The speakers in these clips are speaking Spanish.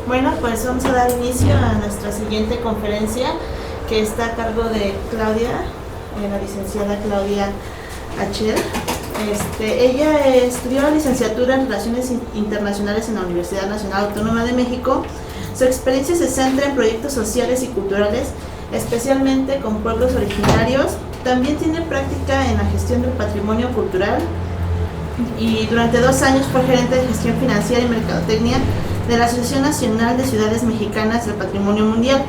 Bueno, pues vamos a dar inicio a nuestra siguiente conferencia, que está a cargo de Claudia, la licenciada Claudia Achel. Ella estudió la licenciatura en Relaciones Internacionales en la Universidad Nacional Autónoma de México. Su experiencia se centra en proyectos sociales y culturales, especialmente con pueblos originarios. También tiene práctica en la gestión del patrimonio cultural y durante 2 años fue gerente de gestión financiera y mercadotecnia de la Asociación Nacional de Ciudades Mexicanas del Patrimonio Mundial.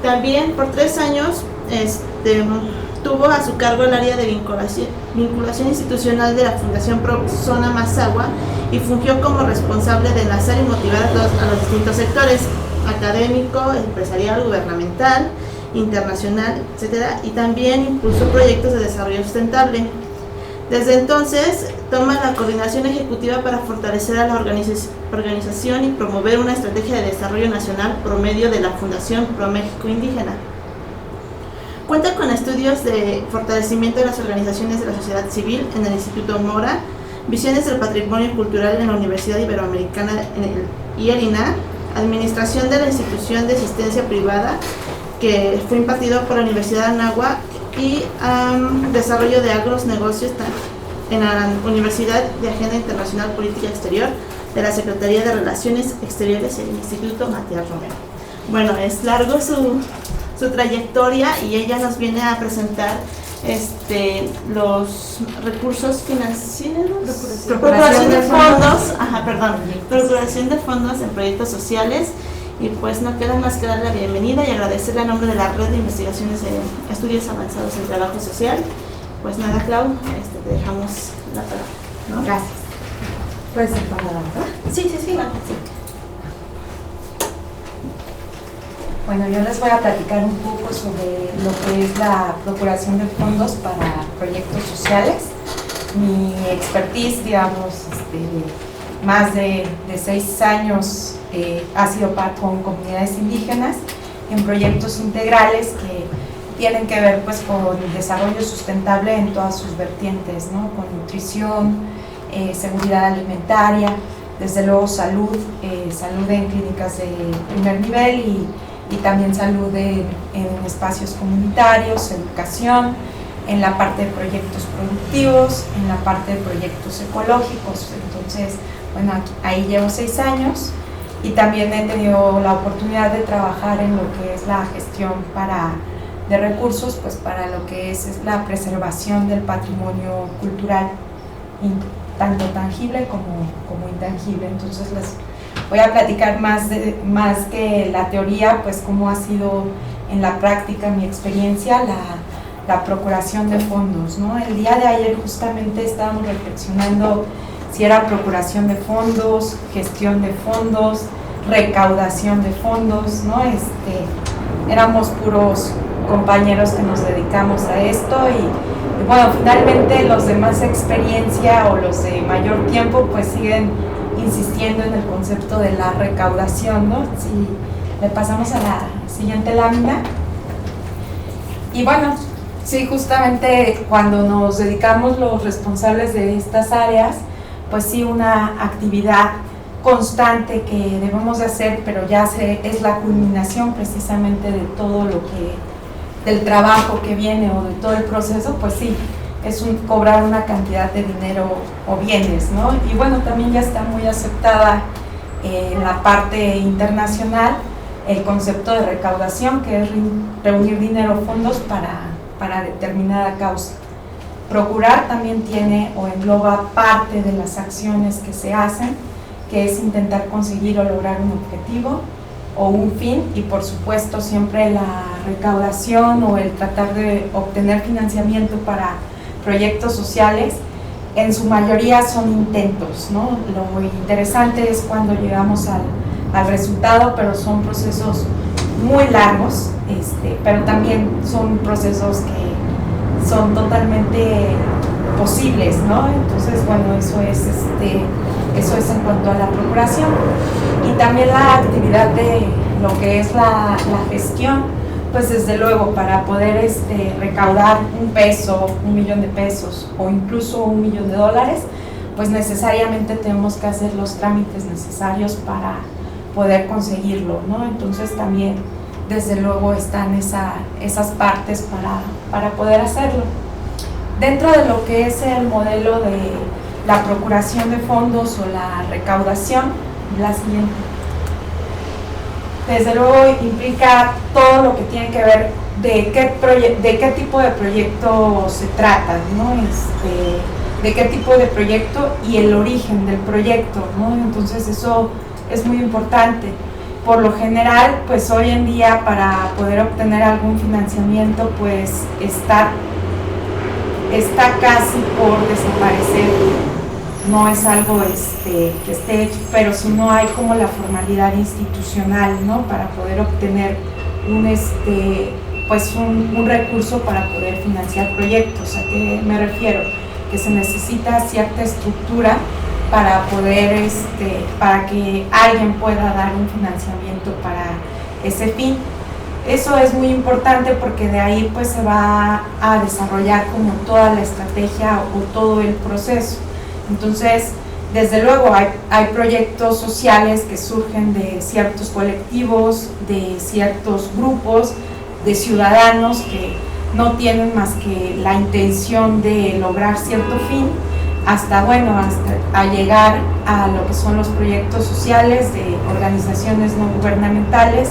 También por 3 años tuvo a su cargo el área de vinculación institucional de la Fundación Pro Zona Mazahua y fungió como responsable de enlazar y motivar a los distintos sectores: académico, empresarial, gubernamental, internacional, etc. Y también impulsó proyectos de desarrollo sustentable. Desde entonces toma la coordinación ejecutiva para fortalecer a la organización y promover una estrategia de desarrollo nacional por medio de la Fundación Pro México Indígena. Cuenta con estudios de fortalecimiento de las organizaciones de la sociedad civil en el Instituto Mora, visiones del patrimonio cultural en la Universidad Iberoamericana y el INAH, administración de la institución de asistencia privada que fue impartido por la Universidad de Anáhuac y desarrollo de agronegocios en la Universidad de Agenda Internacional Política Exterior de la Secretaría de Relaciones Exteriores y el Instituto Matías Romero. Bueno, es largo su trayectoria y ella nos viene a presentar los recursos financieros, procuración de fondos en proyectos sociales. Y pues no queda más que dar la bienvenida y agradecerle a nombre de la Red de Investigaciones de Estudios Avanzados en Trabajo Social. Pues nada, Clau, te dejamos la palabra, ¿no? Gracias. ¿Puedes ir para adelante? Sí. Bueno, yo les voy a platicar un poco sobre lo que es la procuración de fondos para proyectos sociales. Mi expertise, digamos, más de 6 años ha sido con comunidades indígenas en proyectos integrales que tienen que ver pues con desarrollo sustentable en todas sus vertientes, ¿no? Con nutrición, seguridad alimentaria, desde luego salud en clínicas de primer nivel y también salud en espacios comunitarios, educación, en la parte de proyectos productivos, en la parte de proyectos ecológicos. Entonces, bueno, ahí llevo 6 años y también he tenido la oportunidad de trabajar en lo que es la gestión de recursos, pues para lo que es la preservación del patrimonio cultural, tanto tangible como intangible. Entonces les voy a platicar más que la teoría, pues cómo ha sido en la práctica mi experiencia la procuración de fondos, ¿no? El día de ayer justamente estábamos reflexionando si era procuración de fondos, gestión de fondos, recaudación de fondos, ¿no? Éramos puros compañeros que nos dedicamos a esto y bueno, finalmente los de más experiencia o los de mayor tiempo pues siguen insistiendo en el concepto de la recaudación, ¿no? Si le pasamos a la siguiente lámina. Y bueno, sí, justamente cuando nos dedicamos los responsables de estas áreas, pues sí, una actividad constante que debemos de hacer, pero ya es la culminación precisamente de todo del trabajo que viene o de todo el proceso, pues sí, es cobrar una cantidad de dinero o bienes, ¿no? Y bueno, también ya está muy aceptada en la parte internacional el concepto de recaudación, que es reunir dinero o fondos para determinada causa. Procurar también tiene o engloba parte de las acciones que se hacen, que es intentar conseguir o lograr un objetivo o un fin, y por supuesto siempre la recaudación o el tratar de obtener financiamiento para proyectos sociales, en su mayoría son intentos, ¿no? Lo interesante es cuando llegamos al resultado, pero son procesos muy largos, pero también son procesos que son totalmente posibles, ¿no? Entonces, bueno, eso es en cuanto a la procuración. Y también la actividad de lo que es la gestión, pues desde luego para poder recaudar $1, $1,000,000 de pesos o incluso $1,000,000 de dólares, pues necesariamente tenemos que hacer los trámites necesarios poder conseguirlo, ¿no? Entonces también desde luego están esas partes para poder hacerlo. Dentro de lo que es el modelo de la procuración de fondos o la recaudación, la siguiente. Desde luego implica todo lo que tiene que ver de qué tipo de proyecto se trata, ¿no? De qué tipo de proyecto y el origen del proyecto, ¿no? Entonces eso es muy importante. Por lo general, pues hoy en día para poder obtener algún financiamiento, pues está casi por desaparecer. No es algo que esté hecho, pero si no hay como la formalidad institucional, ¿no? Para poder obtener un recurso para poder financiar proyectos. ¿A qué me refiero? Que se necesita cierta estructura para poder, para que alguien pueda dar un financiamiento para ese fin. Eso es muy importante porque de ahí pues se va a desarrollar como toda la estrategia o todo el proceso. Entonces, desde luego hay proyectos sociales que surgen de ciertos colectivos, de ciertos grupos, de ciudadanos que no tienen más que la intención de lograr cierto fin, hasta a llegar a lo que son los proyectos sociales de organizaciones no gubernamentales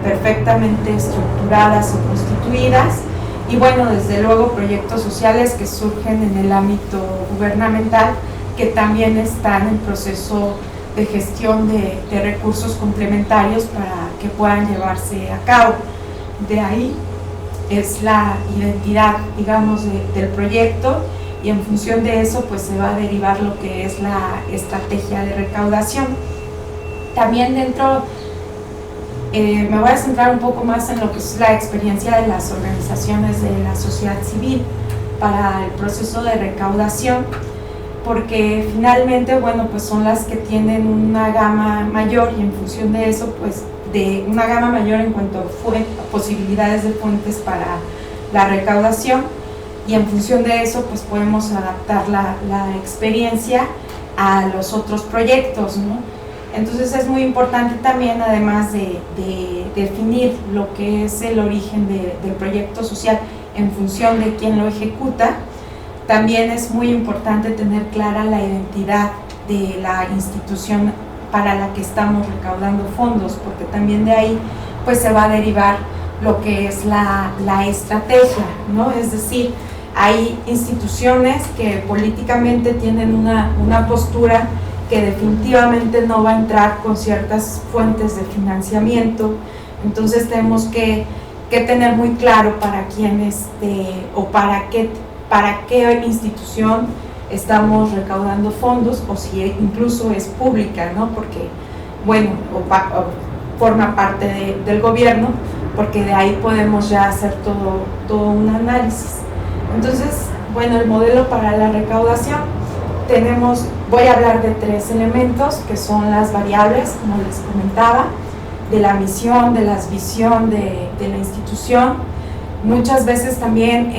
perfectamente estructuradas o constituidas, y desde luego proyectos sociales que surgen en el ámbito gubernamental, que también están en proceso de gestión de recursos complementarios para que puedan llevarse a cabo. De ahí es la identidad, digamos, del proyecto, y en función de eso pues se va a derivar lo que es la estrategia de recaudación. También dentro, me voy a centrar un poco más en lo que es la experiencia de las organizaciones de la sociedad civil para el proceso de recaudación, porque finalmente, pues son las que tienen una gama mayor, y en función de eso, pues de una gama mayor en cuanto a posibilidades de fuentes para la recaudación, y en función de eso pues podemos adaptar la experiencia a los otros proyectos, ¿no? Entonces es muy importante también, además de definir lo que es el origen del proyecto social en función de quién lo ejecuta, también es muy importante tener clara la identidad de la institución para la que estamos recaudando fondos, porque también de ahí pues se va a derivar lo que es la estrategia, ¿no? Es decir, hay instituciones que políticamente tienen una postura que definitivamente no va a entrar con ciertas fuentes de financiamiento, entonces tenemos que tener muy claro para quién o para qué institución estamos recaudando fondos, o si incluso es pública, ¿no? Porque, o forma parte del gobierno, porque de ahí podemos ya hacer todo un análisis. Entonces, el modelo para la recaudación voy a hablar de 3 elementos, que son las variables, como les comentaba, de la misión, de la visión de la institución. Muchas veces también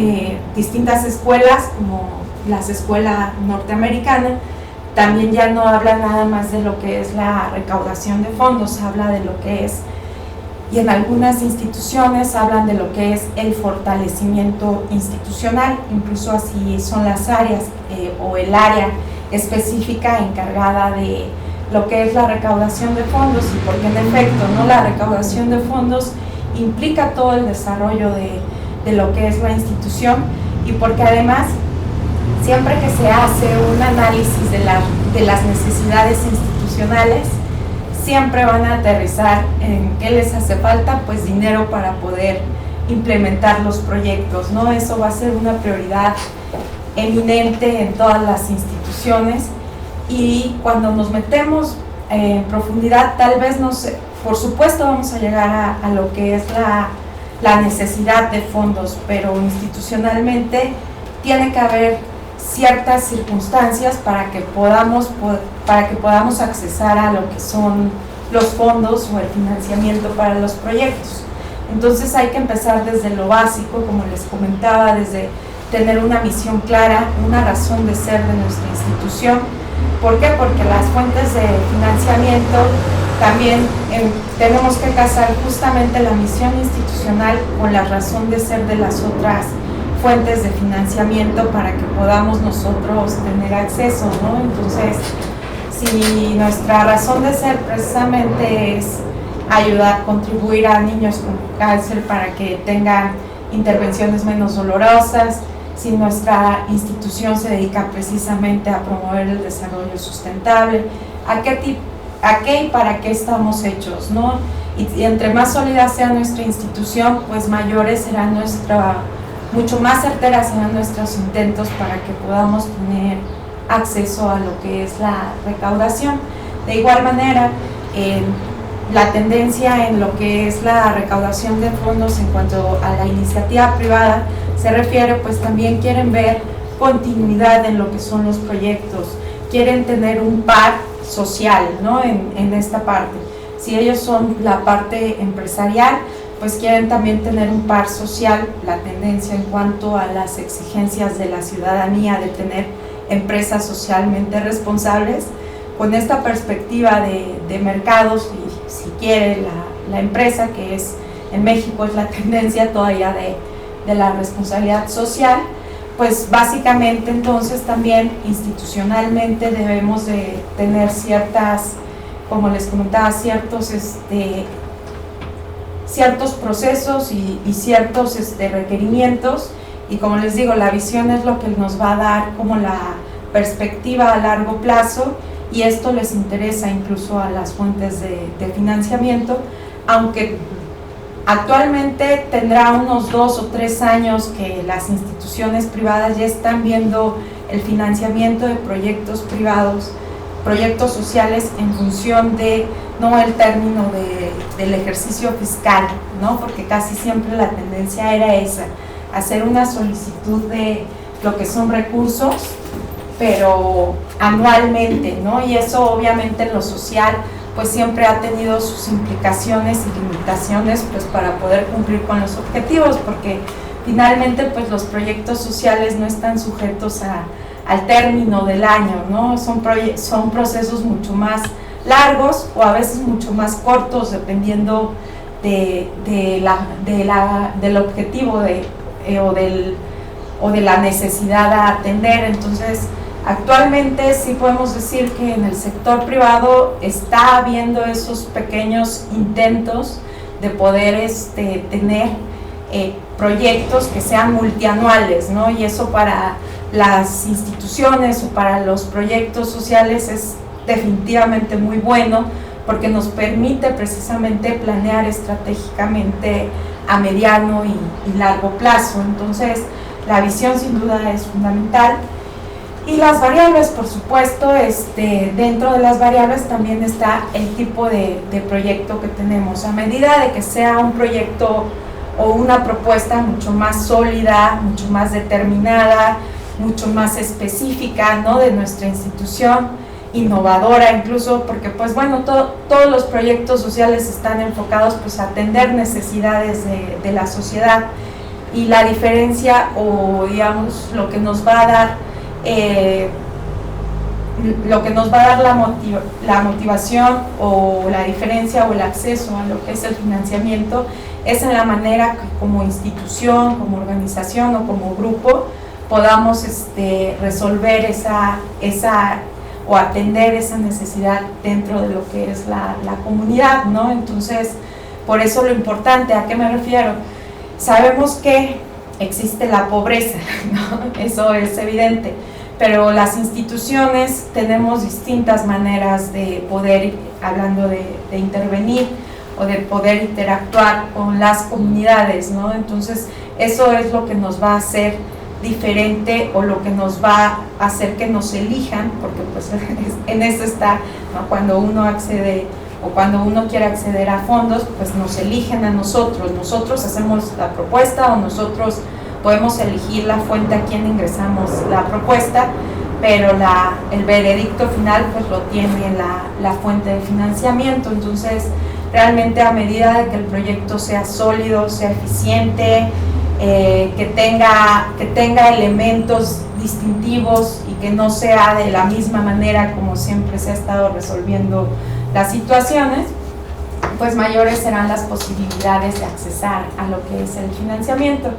distintas escuelas, como las escuelas norteamericanas, también ya no habla nada más de lo que es la recaudación de fondos, habla de lo que es, y en algunas instituciones hablan de lo que es el fortalecimiento institucional, incluso así son las áreas o el área específica encargada de lo que es la recaudación de fondos, y porque en efecto, ¿no?, la recaudación de fondos implica todo el desarrollo de lo que es la institución, y porque además siempre que se hace un análisis de las necesidades institucionales, siempre van a aterrizar en qué les hace falta, pues dinero para poder implementar los proyectos, ¿no? Eso va a ser una prioridad eminente en todas las instituciones, y cuando nos metemos en profundidad, tal vez por supuesto vamos a llegar a lo que es la necesidad de fondos, pero institucionalmente tiene que haber ciertas circunstancias para que podamos accesar a lo que son los fondos o el financiamiento para los proyectos. Entonces hay que empezar desde lo básico, como les comentaba, desde tener una misión clara, una razón de ser de nuestra institución. ¿Por qué? Porque las fuentes de financiamiento también tenemos que casar justamente la misión institucional con la razón de ser de las otras fuentes de financiamiento para que podamos nosotros tener acceso, ¿no? Entonces, si nuestra razón de ser precisamente es ayudar, contribuir a niños con cáncer para que tengan intervenciones menos dolorosas, si nuestra institución se dedica precisamente a promover el desarrollo sustentable, ¿a qué y para qué estamos hechos, ¿no? Y entre más sólida sea nuestra institución, pues mayores serán mucho más certeras serán nuestros intentos para que podamos tener acceso a lo que es la recaudación. De igual manera, la tendencia en lo que es la recaudación de fondos en cuanto a la iniciativa privada se refiere, pues también quieren ver continuidad en lo que son los proyectos, quieren tener un par social, ¿no? en esta parte. Si ellos son la parte empresarial, pues quieren también tener un par social, la tendencia en cuanto a las exigencias de la ciudadanía de tener empresas socialmente responsables, con esta perspectiva de mercados, y si quiere la empresa, que es en México es la tendencia todavía de la responsabilidad social, pues básicamente entonces también institucionalmente debemos de tener ciertas, como les comentaba, ciertos procesos y ciertos requerimientos, y como les digo, la visión es lo que nos va a dar como la perspectiva a largo plazo, y esto les interesa incluso a las fuentes de financiamiento, aunque actualmente tendrá unos 2 o 3 años que las instituciones privadas ya están viendo el financiamiento de proyectos privados, proyectos sociales en función de, no el término del ejercicio fiscal, ¿no? Porque casi siempre la tendencia era esa, hacer una solicitud de lo que son recursos, pero anualmente, ¿no? Y eso obviamente en lo social pues siempre ha tenido sus implicaciones y limitaciones pues para poder cumplir con los objetivos, porque finalmente pues los proyectos sociales no están sujetos al término del año, ¿no? Son procesos mucho más largos o a veces mucho más cortos dependiendo del objetivo o de la necesidad a atender. Entonces, actualmente sí podemos decir que en el sector privado está habiendo esos pequeños intentos de poder tener proyectos que sean multianuales, ¿no? Y eso para las instituciones o para los proyectos sociales es definitivamente muy bueno, porque nos permite precisamente planear estratégicamente a mediano y largo plazo. Entonces, la visión sin duda es fundamental. Y las variables, por supuesto, dentro de las variables también está el tipo de proyecto que tenemos. A medida de que sea un proyecto o una propuesta mucho más sólida, mucho más determinada, mucho más específica, ¿no? De nuestra institución, innovadora incluso, porque pues bueno, todos los proyectos sociales están enfocados pues a atender necesidades de la sociedad, y la diferencia o digamos lo que nos va a dar la motivación o la diferencia o el acceso a lo que es el financiamiento es en la manera que como institución, como organización o como grupo podamos resolver esa o atender esa necesidad dentro de lo que es la comunidad, ¿no? Entonces, por eso lo importante, ¿a qué me refiero? Sabemos que existe la pobreza, ¿no? Eso es evidente, pero las instituciones tenemos distintas maneras de poder, hablando de intervenir o de poder interactuar con las comunidades, ¿no? Entonces, eso es lo que nos va a hacer diferente o lo que nos va a hacer que nos elijan, porque pues en eso está, ¿no? Cuando uno accede o cuando uno quiere acceder a fondos, pues nos eligen a nosotros hacemos la propuesta o nosotros podemos elegir la fuente a quien ingresamos la propuesta, pero el veredicto final pues lo tiene la fuente de financiamiento. Entonces realmente a medida de que el proyecto sea sólido, sea eficiente, que tenga elementos distintivos y que no sea de la misma manera como siempre se ha estado resolviendo las situaciones, pues mayores serán las posibilidades de accesar a lo que es el financiamiento.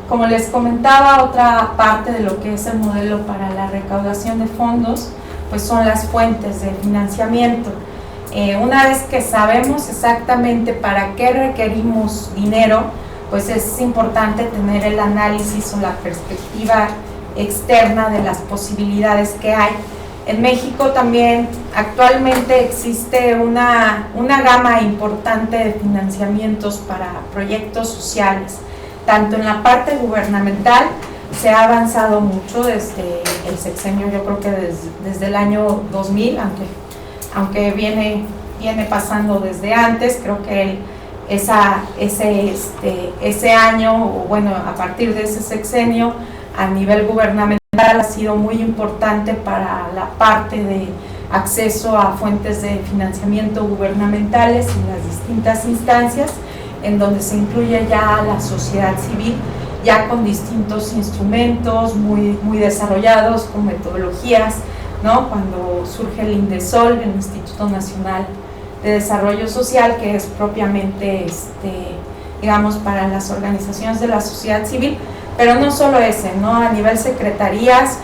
Como les comentaba, otra parte de lo que es el modelo para la recaudación de fondos, pues son las fuentes de financiamiento. Una vez que sabemos exactamente para qué requerimos dinero, pues es importante tener el análisis o la perspectiva externa de las posibilidades que hay. En México también actualmente existe una gama importante de financiamientos para proyectos sociales. Tanto en la parte gubernamental se ha avanzado mucho desde el sexenio, yo creo que desde el año 2000, aunque viene pasando desde antes. Creo que ese año, o bueno, a partir de ese sexenio, a nivel gubernamental ha sido muy importante para la parte de acceso a fuentes de financiamiento gubernamentales en las distintas instancias, en donde se incluye ya la sociedad civil, ya con distintos instrumentos muy desarrollados, con metodologías, ¿no? Cuando surge el INDESOL, el Instituto Nacional de Desarrollo Social, que es propiamente, digamos, para las organizaciones de la sociedad civil, pero no solo ese, ¿no? A nivel secretarías,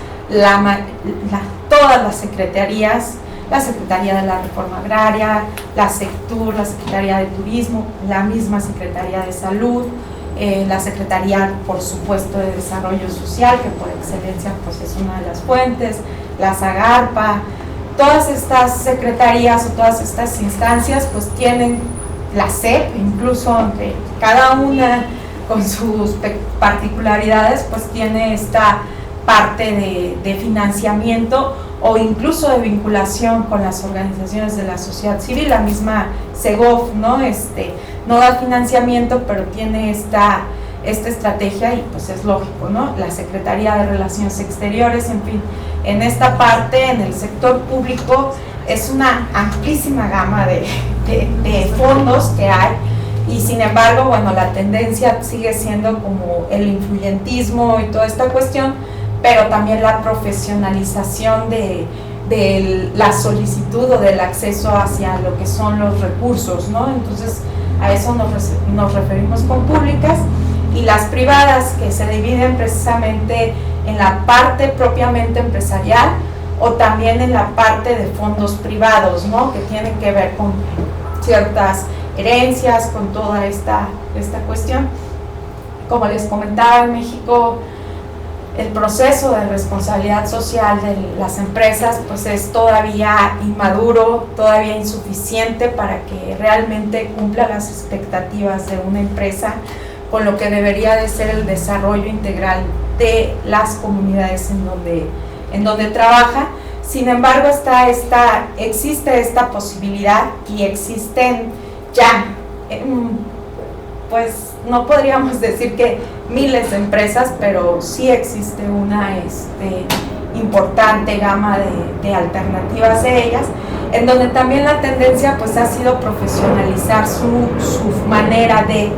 todas las secretarías, la Secretaría de la Reforma Agraria, la SECTUR, la Secretaría de Turismo, la misma Secretaría de Salud, la Secretaría, por supuesto, de Desarrollo Social, que por excelencia pues es una de las fuentes, la SAGARPA. Todas estas secretarías o todas estas instancias pues tienen la SEP, incluso aunque cada una con sus particularidades pues tiene esta parte de financiamiento o incluso de vinculación con las organizaciones de la sociedad civil. La misma SEGOF, ¿no? No da financiamiento, pero tiene esta estrategia y pues es lógico, ¿no? La Secretaría de Relaciones Exteriores, en fin, en esta parte, en el sector público, es una amplísima gama de fondos que hay, y sin embargo, bueno, la tendencia sigue siendo como el influyentismo y toda esta cuestión, pero también la profesionalización de la solicitud o del acceso hacia lo que son los recursos, ¿no? Entonces, a eso nos referimos con públicas, y las privadas, que se dividen precisamente en la parte propiamente empresarial o también en la parte de fondos privados, ¿no? Que tienen que ver con ciertas herencias, con toda esta cuestión. Como les comentaba, en México el proceso de responsabilidad social de las empresas pues es todavía inmaduro, todavía insuficiente para que realmente cumpla las expectativas de una empresa, con lo que debería de ser el desarrollo integral de las comunidades en donde trabaja. Sin embargo, existe esta posibilidad, y existen ya, pues no podríamos decir que miles de empresas, pero sí existe una importante gama de alternativas de ellas, en donde también la tendencia pues ha sido profesionalizar su manera de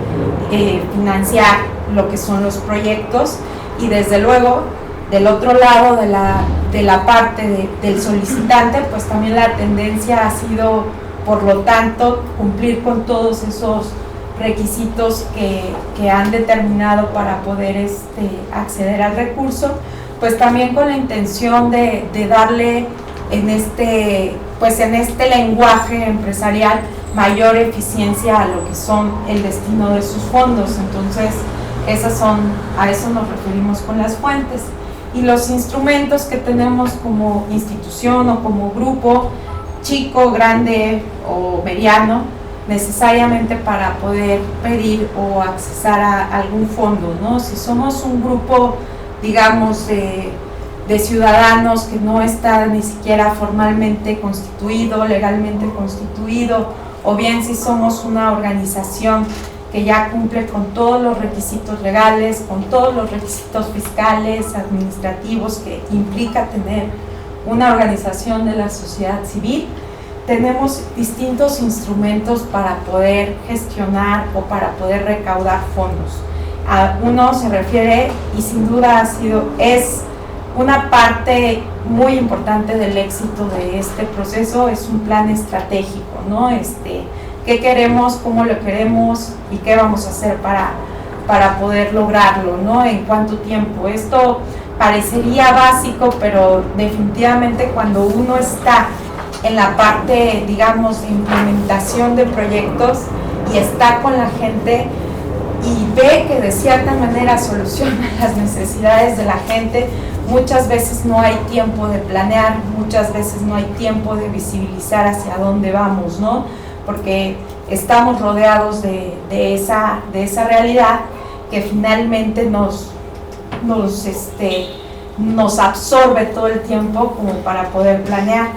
financiar lo que son los proyectos, y desde luego del otro lado de la parte del solicitante pues también la tendencia ha sido, por lo tanto, cumplir con todos esos requisitos que han determinado para poder acceder al recurso, pues también con la intención de darle en este lenguaje empresarial mayor eficiencia a lo que son el destino de sus fondos. Entonces, a eso nos referimos con las fuentes. Y los instrumentos que tenemos como institución o como grupo, chico, grande o mediano, necesariamente para poder pedir o accesar a algún fondo, ¿no? Si somos un grupo, digamos, de ciudadanos que no está ni siquiera formalmente constituido, legalmente constituido, o bien si somos una organización que ya cumple con todos los requisitos legales, con todos los requisitos fiscales, administrativos que implica tener una organización de la sociedad civil, tenemos distintos instrumentos para poder gestionar o para poder recaudar fondos. Uno se refiere, y sin duda es una parte muy importante del éxito de este proceso es un plan estratégico, ¿no? ¿Qué queremos, cómo lo queremos y qué vamos a hacer para poder lograrlo, ¿no? En cuánto tiempo. Esto parecería básico, pero definitivamente cuando uno está en la parte, digamos, de implementación de proyectos y está con la gente y ve que de cierta manera soluciona las necesidades de la gente, muchas veces no hay tiempo de planear, muchas veces no hay tiempo de visibilizar hacia dónde vamos, ¿no? Porque estamos rodeados de esa realidad que finalmente nos absorbe todo el tiempo como para poder planear.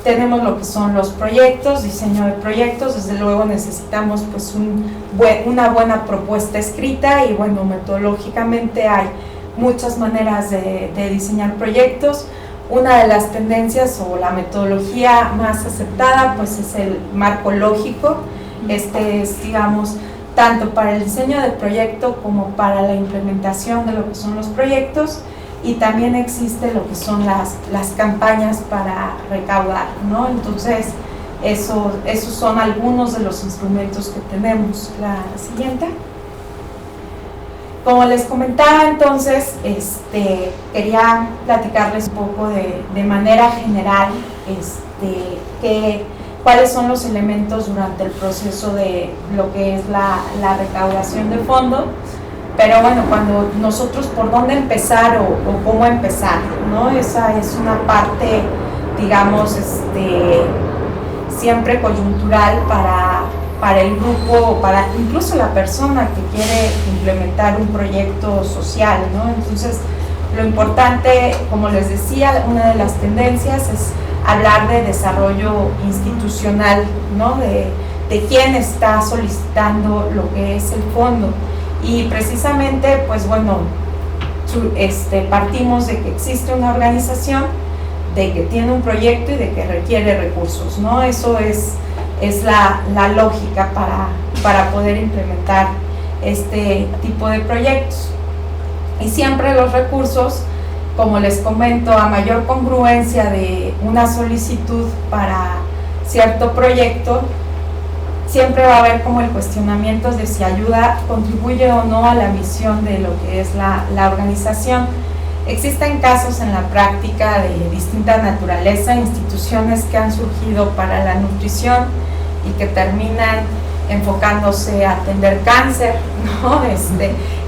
Tenemos lo que son los proyectos, diseño de proyectos, desde luego necesitamos pues una buena propuesta escrita y bueno, metodológicamente hay muchas maneras de diseñar proyectos. Una de las tendencias o la metodología más aceptada pues es el marco lógico. Es, digamos, tanto para el diseño del proyecto como para la implementación de lo que son los proyectos, y también existe lo que son las campañas para recaudar, ¿no? Entonces, esos son algunos de los instrumentos que tenemos. La siguiente. Como les comentaba, entonces, quería platicarles un poco de manera general cuáles son los elementos durante el proceso de lo que es la recaudación de fondo. Pero bueno, cuando nosotros por dónde empezar o cómo empezar, ¿no? Esa es una parte, digamos, siempre coyuntural para el grupo o para incluso la persona que quiere implementar un proyecto social, ¿no? Entonces, lo importante, como les decía, una de las tendencias es hablar de desarrollo institucional, ¿no? De quién está solicitando lo que es el fondo. Y precisamente, pues bueno, partimos de que existe una organización, de que tiene un proyecto y de que requiere recursos, ¿no? Eso es la lógica para poder implementar este tipo de proyectos. Y siempre los recursos, como les comento, a mayor congruencia de una solicitud para cierto proyecto, siempre va a haber como el cuestionamiento de si ayuda, contribuye o no a la misión de lo que es la organización. Existen casos en la práctica de distinta naturaleza, instituciones que han surgido para la nutrición y que terminan enfocándose a atender cáncer, ¿no?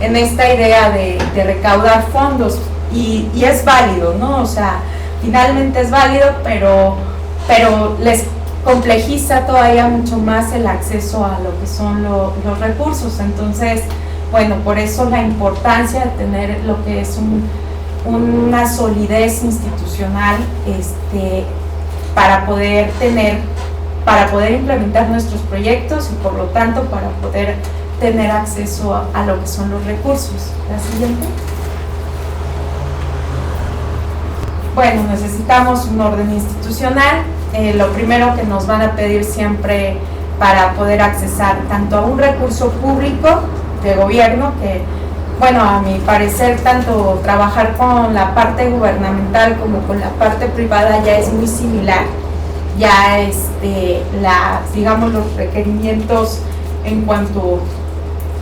En esta idea de recaudar fondos, y es válido, ¿no? O sea, finalmente es válido, pero les complejiza todavía mucho más el acceso a lo que son los recursos. Entonces, bueno, por eso la importancia de tener lo que es una solidez institucional para poder implementar nuestros proyectos y por lo tanto para poder tener acceso a lo que son los recursos. La siguiente. Bueno, necesitamos un orden institucional. Lo primero que nos van a pedir siempre para poder accesar tanto a un recurso público de gobierno, que bueno, a mi parecer tanto trabajar con la parte gubernamental como con la parte privada ya es muy similar. Ya digamos, los requerimientos en cuanto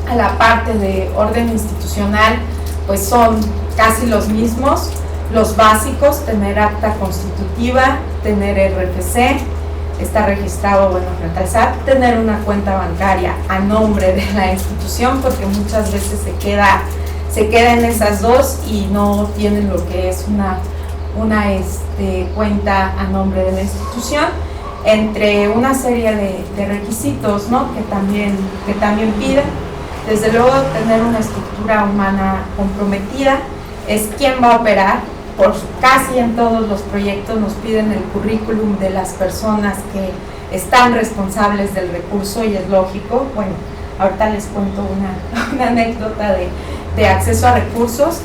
a la parte de orden institucional pues son casi los mismos. Los básicos: tener acta constitutiva, tener RFC, estar registrado, bueno, frente al SAT, tener una cuenta bancaria a nombre de la institución, porque muchas veces se queda en esas dos y no tienen lo que es una cuenta a nombre de la institución, entre una serie de requisitos, ¿no? que también piden. Desde luego, tener una estructura humana comprometida. Es quién va a operar. Por casi en todos los proyectos nos piden el currículum de las personas que están responsables del recurso, y es lógico. Bueno, ahorita les cuento una anécdota de acceso a recursos.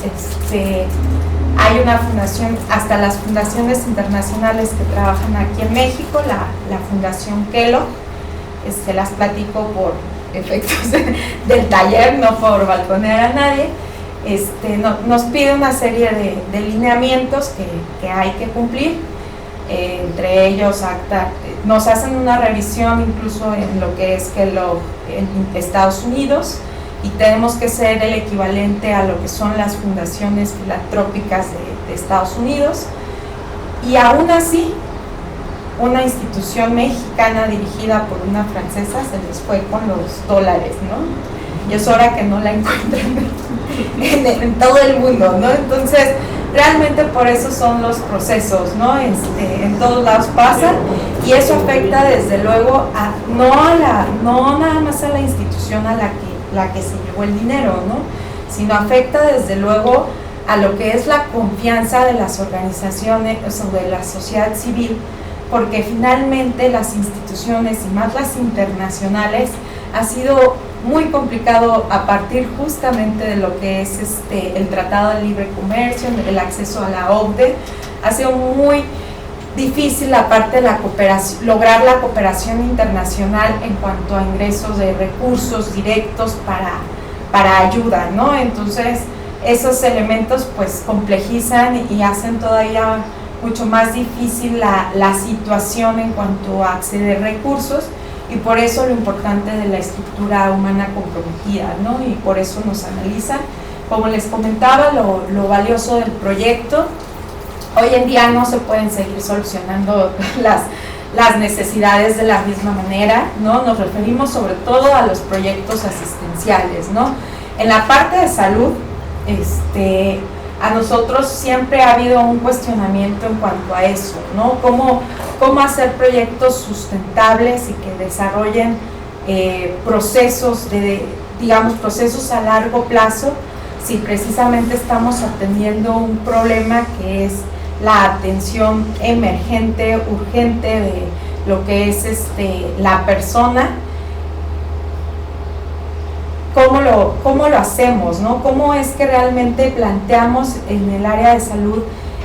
Hay una fundación, hasta las fundaciones internacionales que trabajan aquí en México, la Fundación Kellogg, las platico por efectos del taller, no por balconear a nadie. nos pide una serie de lineamientos que hay que cumplir, entre ellos nos hacen una revisión incluso en lo que es en Estados Unidos, y tenemos que ser el equivalente a lo que son las fundaciones filantrópicas de Estados Unidos, y aún así una institución mexicana dirigida por una francesa se les fue con los dólares, ¿no? Y es hora que no la encuentren en todo el mundo, ¿no? Entonces, realmente por eso son los procesos, ¿no? En todos lados pasan, y eso afecta desde luego no nada más a la institución a la que se llevó el dinero, ¿no? Sino afecta desde luego a lo que es la confianza de las organizaciones, o sea, de la sociedad civil, porque finalmente las instituciones, y más las internacionales, ha sido muy complicado a partir justamente de lo que es el Tratado de Libre Comercio, el acceso a la OCDE. Ha sido muy difícil la parte de la cooperación, lograr la cooperación internacional en cuanto a ingresos de recursos directos para ayuda, ¿no? Entonces, esos elementos pues complejizan y hacen todavía mucho más difícil la situación en cuanto a acceder a recursos, y por eso lo importante de la estructura humana comprometida, ¿no? Y por eso nos analizan. Como les comentaba, lo valioso del proyecto, hoy en día no se pueden seguir solucionando las necesidades de la misma manera, ¿no? Nos referimos sobre todo a los proyectos asistenciales, ¿no? En la parte de salud, a nosotros siempre ha habido un cuestionamiento en cuanto a eso, ¿no? Cómo hacer proyectos sustentables y que desarrollen procesos procesos a largo plazo, si precisamente estamos atendiendo un problema que es la atención emergente, urgente de lo que es la persona. ¿Cómo lo hacemos, ¿no? ¿Cómo es que realmente planteamos en el área de salud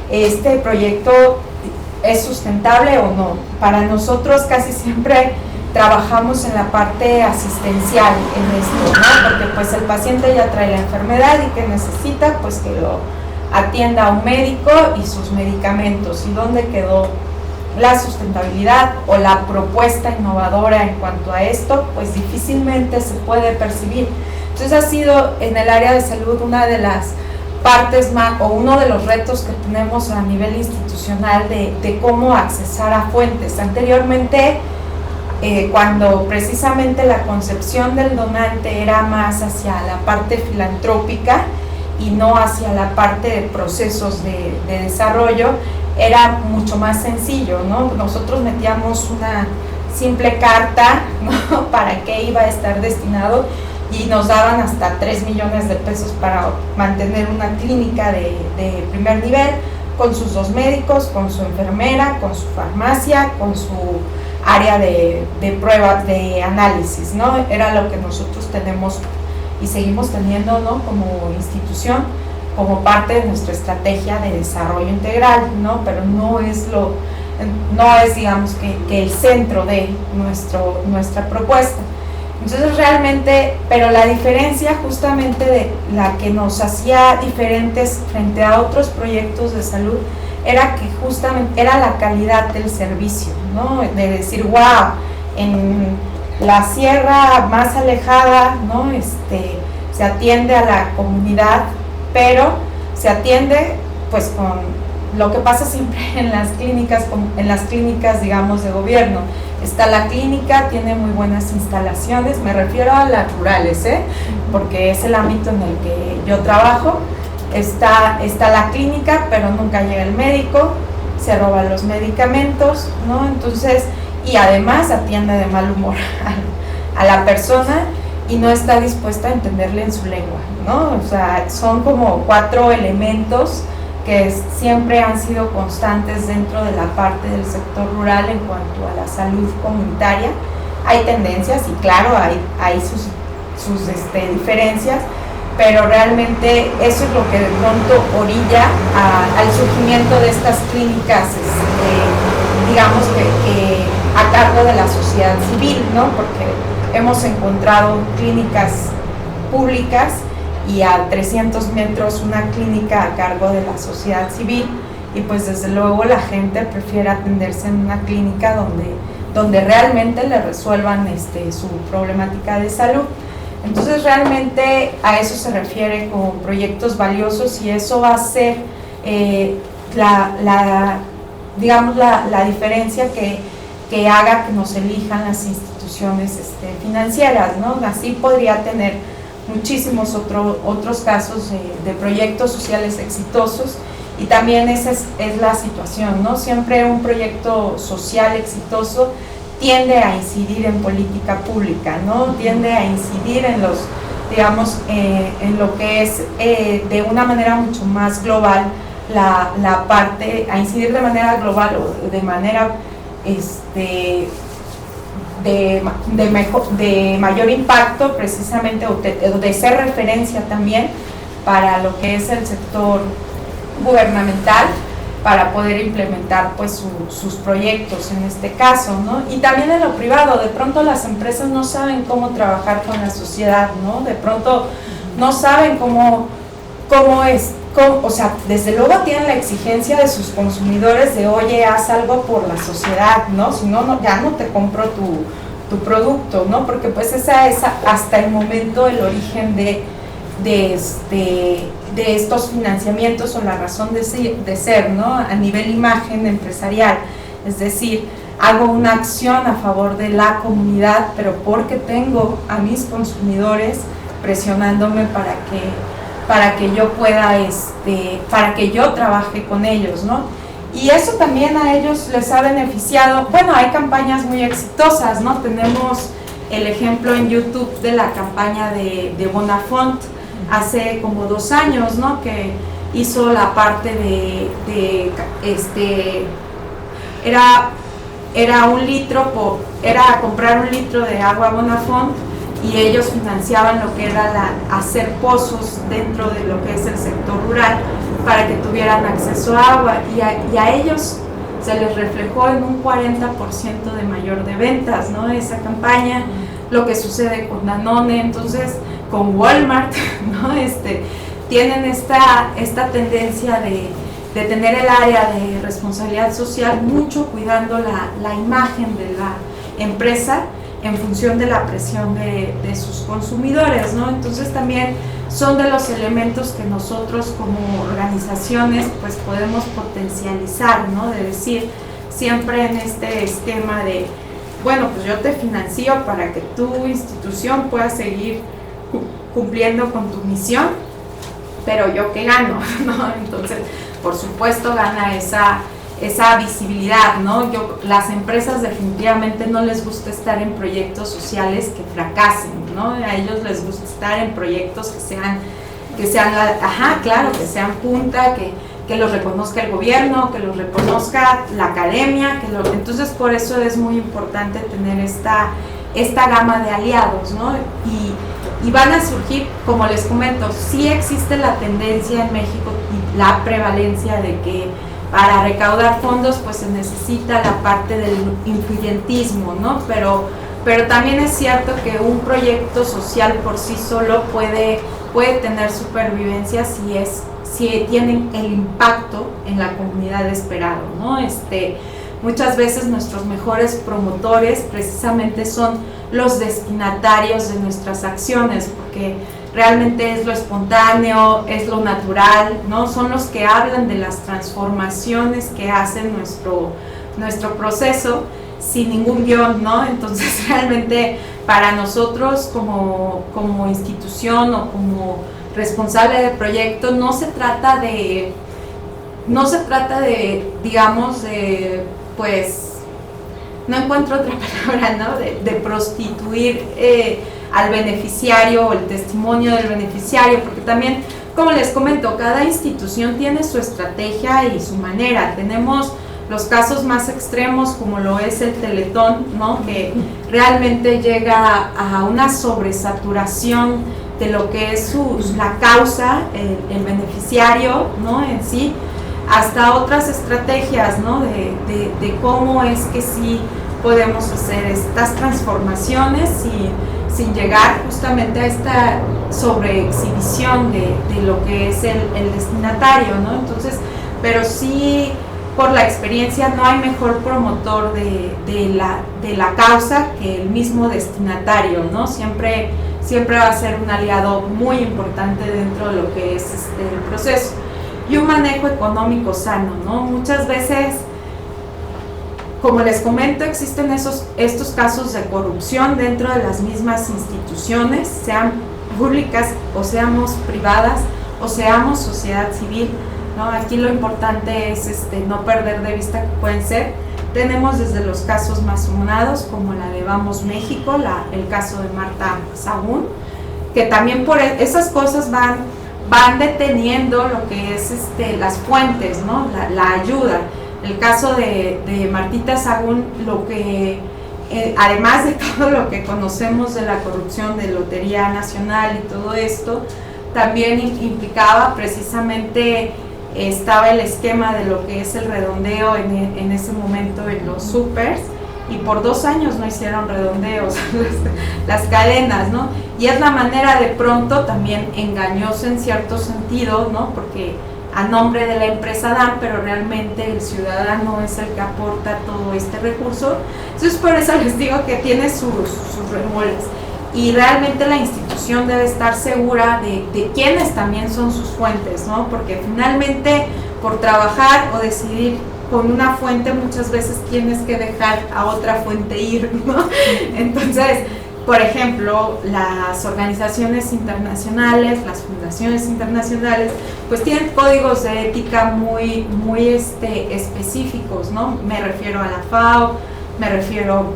este proyecto es sustentable o no? Para nosotros casi siempre trabajamos en la parte asistencial en esto, ¿no? Porque pues el paciente ya trae la enfermedad y que necesita, pues que lo atienda a un médico y sus medicamentos. ¿Y dónde quedó la sustentabilidad o la propuesta innovadora en cuanto a esto? Pues difícilmente se puede percibir. Entonces ha sido en el área de salud una de las partes más, o uno de los retos que tenemos a nivel institucional de cómo accesar a fuentes. Anteriormente, cuando precisamente la concepción del donante era más hacia la parte filantrópica y no hacia la parte de procesos de desarrollo, era mucho más sencillo, ¿no? Nosotros metíamos una simple carta, ¿no? Para qué iba a estar destinado, y nos daban hasta 3 millones de pesos para mantener una clínica de primer nivel, con sus 2 médicos, con su enfermera, con su farmacia, con su área de pruebas, de análisis, ¿no? Era lo que nosotros tenemos y seguimos teniendo, ¿no? Como institución, como parte de nuestra estrategia de desarrollo integral, ¿no? Pero no es digamos que el centro de nuestra propuesta. Entonces realmente, pero la diferencia justamente de la que nos hacía diferentes frente a otros proyectos de salud era que justamente era la calidad del servicio, ¿no? De decir, wow, en la sierra más alejada, ¿no? Se atiende a la comunidad, pero se atiende pues con lo que pasa siempre en las clínicas digamos de gobierno. Está la clínica, tiene muy buenas instalaciones, me refiero a las rurales, porque es el ámbito en el que yo trabajo. Está la clínica, pero nunca llega el médico, se roban los medicamentos, ¿no? Entonces, y además atiende de mal humor a la persona y no está dispuesta a entenderle en su lengua, ¿no? O sea, son como 4 elementos que siempre han sido constantes dentro de la parte del sector rural en cuanto a la salud comunitaria. Hay tendencias y claro, hay sus diferencias, pero realmente eso es lo que de pronto orilla al surgimiento de estas clínicas, digamos que a cargo de la sociedad civil, ¿no? Porque hemos encontrado clínicas públicas y a 300 metros una clínica a cargo de la sociedad civil, y pues desde luego la gente prefiere atenderse en una clínica donde realmente le resuelvan su problemática de salud. Entonces realmente a eso se refiere con proyectos valiosos, y eso va a ser digamos la diferencia que haga que nos elijan las instituciones financieras, ¿no? Así podría tener muchísimos otros casos de proyectos sociales exitosos, y también esa es la situación, ¿no? Siempre un proyecto social exitoso tiende a incidir en política pública, ¿no? Tiende a incidir en los, digamos, en lo que es de una manera mucho más global la parte, a incidir de manera global o de manera de mayor impacto, precisamente, o de ser referencia también para lo que es el sector gubernamental, para poder implementar pues sus proyectos en este caso, ¿no? Y también en lo privado, de pronto las empresas no saben cómo trabajar con la sociedad, ¿no? De pronto no saben o sea, desde luego tienen la exigencia de sus consumidores de, oye, haz algo por la sociedad, ¿no? Si no, ya no te compro tu producto, ¿no? Porque pues esa es hasta el momento el origen de estos financiamientos, o la razón de ser, ¿no? A nivel imagen empresarial, es decir, hago una acción a favor de la comunidad, pero porque tengo a mis consumidores presionándome para que yo pueda, para que yo trabaje con ellos, ¿no? Y eso también a ellos les ha beneficiado. Bueno, hay campañas muy exitosas, ¿no? Tenemos el ejemplo en YouTube de la campaña de Bonafont, hace como 2 años, ¿no? Que hizo la parte era comprar 1 litro de agua Bonafont, y ellos financiaban lo que era hacer pozos dentro de lo que es el sector rural para que tuvieran acceso a agua, y a ellos se les reflejó en un 40% de mayor de ventas, ¿no? Esa campaña. Lo que sucede con Danone, entonces con Walmart, ¿no? Tienen esta tendencia de tener el área de responsabilidad social mucho cuidando la imagen de la empresa en función de la presión de sus consumidores, ¿no? Entonces también son de los elementos que nosotros como organizaciones pues podemos potencializar, ¿no? De decir, siempre en este esquema de, bueno, pues yo te financio para que tu institución pueda seguir cumpliendo con tu misión, pero yo qué gano, ¿no? Entonces, por supuesto, gana esa visibilidad, ¿no? Las empresas definitivamente no les gusta estar en proyectos sociales que fracasen, ¿no? A ellos les gusta estar en proyectos que sean que sean punta, que los reconozca el gobierno, que los reconozca la academia, entonces por eso es muy importante tener esta gama de aliados, ¿no? Y van a surgir, como les comento, sí existe la tendencia en México y la prevalencia de que para recaudar fondos pues se necesita la parte del influyentismo, ¿no? Pero también es cierto que un proyecto social por sí solo puede tener supervivencia si tienen el impacto en la comunidad esperado, ¿no? Muchas veces nuestros mejores promotores precisamente son los destinatarios de nuestras acciones, porque realmente es lo espontáneo, es lo natural, ¿no? Son los que hablan de las transformaciones que hacen nuestro proceso sin ningún guión, ¿no? Entonces realmente para nosotros como institución o como responsable de proyecto no se trata de digamos, pues, no encuentro otra palabra, ¿no? De prostituir al beneficiario o el testimonio del beneficiario, porque también, como les comento, cada institución tiene su estrategia y su manera. Tenemos los casos más extremos, como lo es el Teletón, ¿no? Que realmente llega a una sobresaturación de lo que es la causa, el beneficiario, ¿no? En sí, hasta otras estrategias, ¿no? De cómo es que sí podemos hacer estas transformaciones sin llegar justamente a esta sobreexhibición de lo que es el destinatario, ¿no? Entonces, pero sí, por la experiencia, no hay mejor promotor de la causa que el mismo destinatario, ¿no? Siempre va a ser un aliado muy importante dentro de lo que es el proceso. Y un manejo económico sano, ¿no? Muchas veces, como les comento, existen estos casos de corrupción dentro de las mismas instituciones, sean públicas o seamos privadas o seamos sociedad civil, ¿no? Aquí lo importante es no perder de vista que pueden ser. Tenemos desde los casos más sonados, como la de Vamos México, el caso de Marta Sagún, que también por esas cosas van deteniendo lo que es las fuentes, ¿no? La ayuda. El caso de Martita Sagún, lo que además de todo lo que conocemos de la corrupción de Lotería Nacional y todo esto, también implicaba precisamente, estaba el esquema de lo que es el redondeo en ese momento en los supers, y por 2 años no hicieron redondeos las cadenas, ¿no? Y es la manera de pronto también engañosa en cierto sentido, ¿no? Porque a nombre de la empresa dan, pero realmente el ciudadano es el que aporta todo este recurso. Entonces, por eso les digo que tiene sus remuelas, y realmente la institución debe estar segura de quiénes también son sus fuentes, ¿no? Porque finalmente, por trabajar o decidir con una fuente, muchas veces tienes que dejar a otra fuente ir, ¿no? Entonces, por ejemplo, las organizaciones internacionales, las fundaciones internacionales, pues tienen códigos de ética muy específicos, ¿no? Me refiero a la FAO, me refiero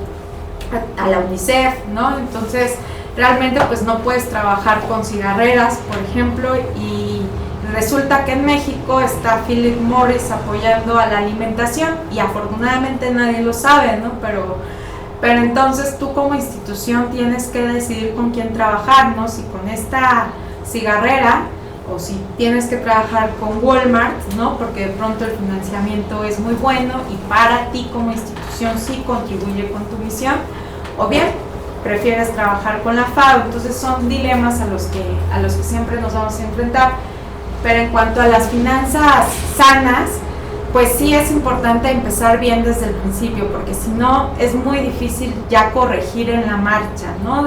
a la UNICEF, ¿no? Entonces, realmente pues no puedes trabajar con cigarreras, por ejemplo, y resulta que en México está Philip Morris apoyando a la alimentación, y afortunadamente nadie lo sabe, ¿no? Pero entonces tú como institución tienes que decidir con quién trabajar, ¿no? Si con esta cigarrera, o si tienes que trabajar con Walmart, ¿no? Porque de pronto el financiamiento es muy bueno y para ti como institución sí contribuye con tu misión, o bien prefieres trabajar con la FAO. Entonces son dilemas a los que siempre nos vamos a enfrentar. Pero en cuanto a las finanzas sanas, pues sí es importante empezar bien desde el principio, porque si no es muy difícil ya corregir en la marcha, ¿no?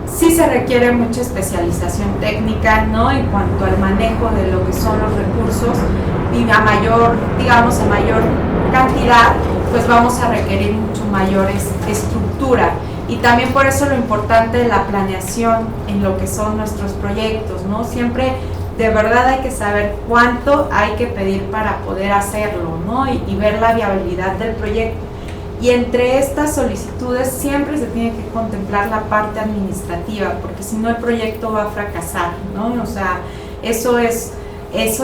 Sí se requiere mucha especialización técnica, ¿no? En cuanto al manejo de lo que son los recursos, y a mayor cantidad, pues vamos a requerir mucho mayor estructura. Y también por eso lo importante de la planeación en lo que son nuestros proyectos, ¿no? Siempre de verdad hay que saber cuánto hay que pedir para poder hacerlo, ¿no? Y ver la viabilidad del proyecto. Y entre estas solicitudes siempre se tiene que contemplar la parte administrativa, porque si no el proyecto va a fracasar, ¿no? O sea, eso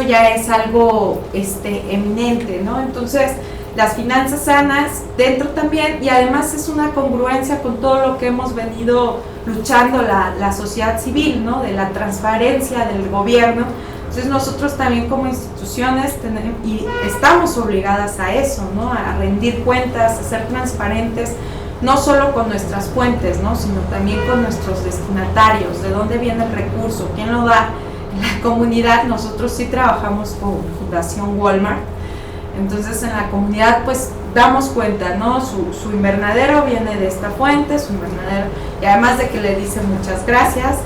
ya es algo eminente, ¿no? Entonces, las finanzas sanas dentro también, y además es una congruencia con todo lo que hemos venido luchando la sociedad civil, ¿no? De la transparencia del gobierno. Entonces nosotros también como instituciones y estamos obligadas a eso, ¿no? A rendir cuentas, a ser transparentes, no solo con nuestras fuentes, ¿no? Sino también con nuestros destinatarios, de dónde viene el recurso, quién lo da. En la comunidad nosotros sí trabajamos con Fundación Walmart. Entonces en la comunidad pues damos cuenta, ¿no? Su invernadero viene de esta fuente, su invernadero, y además de que le dice muchas gracias,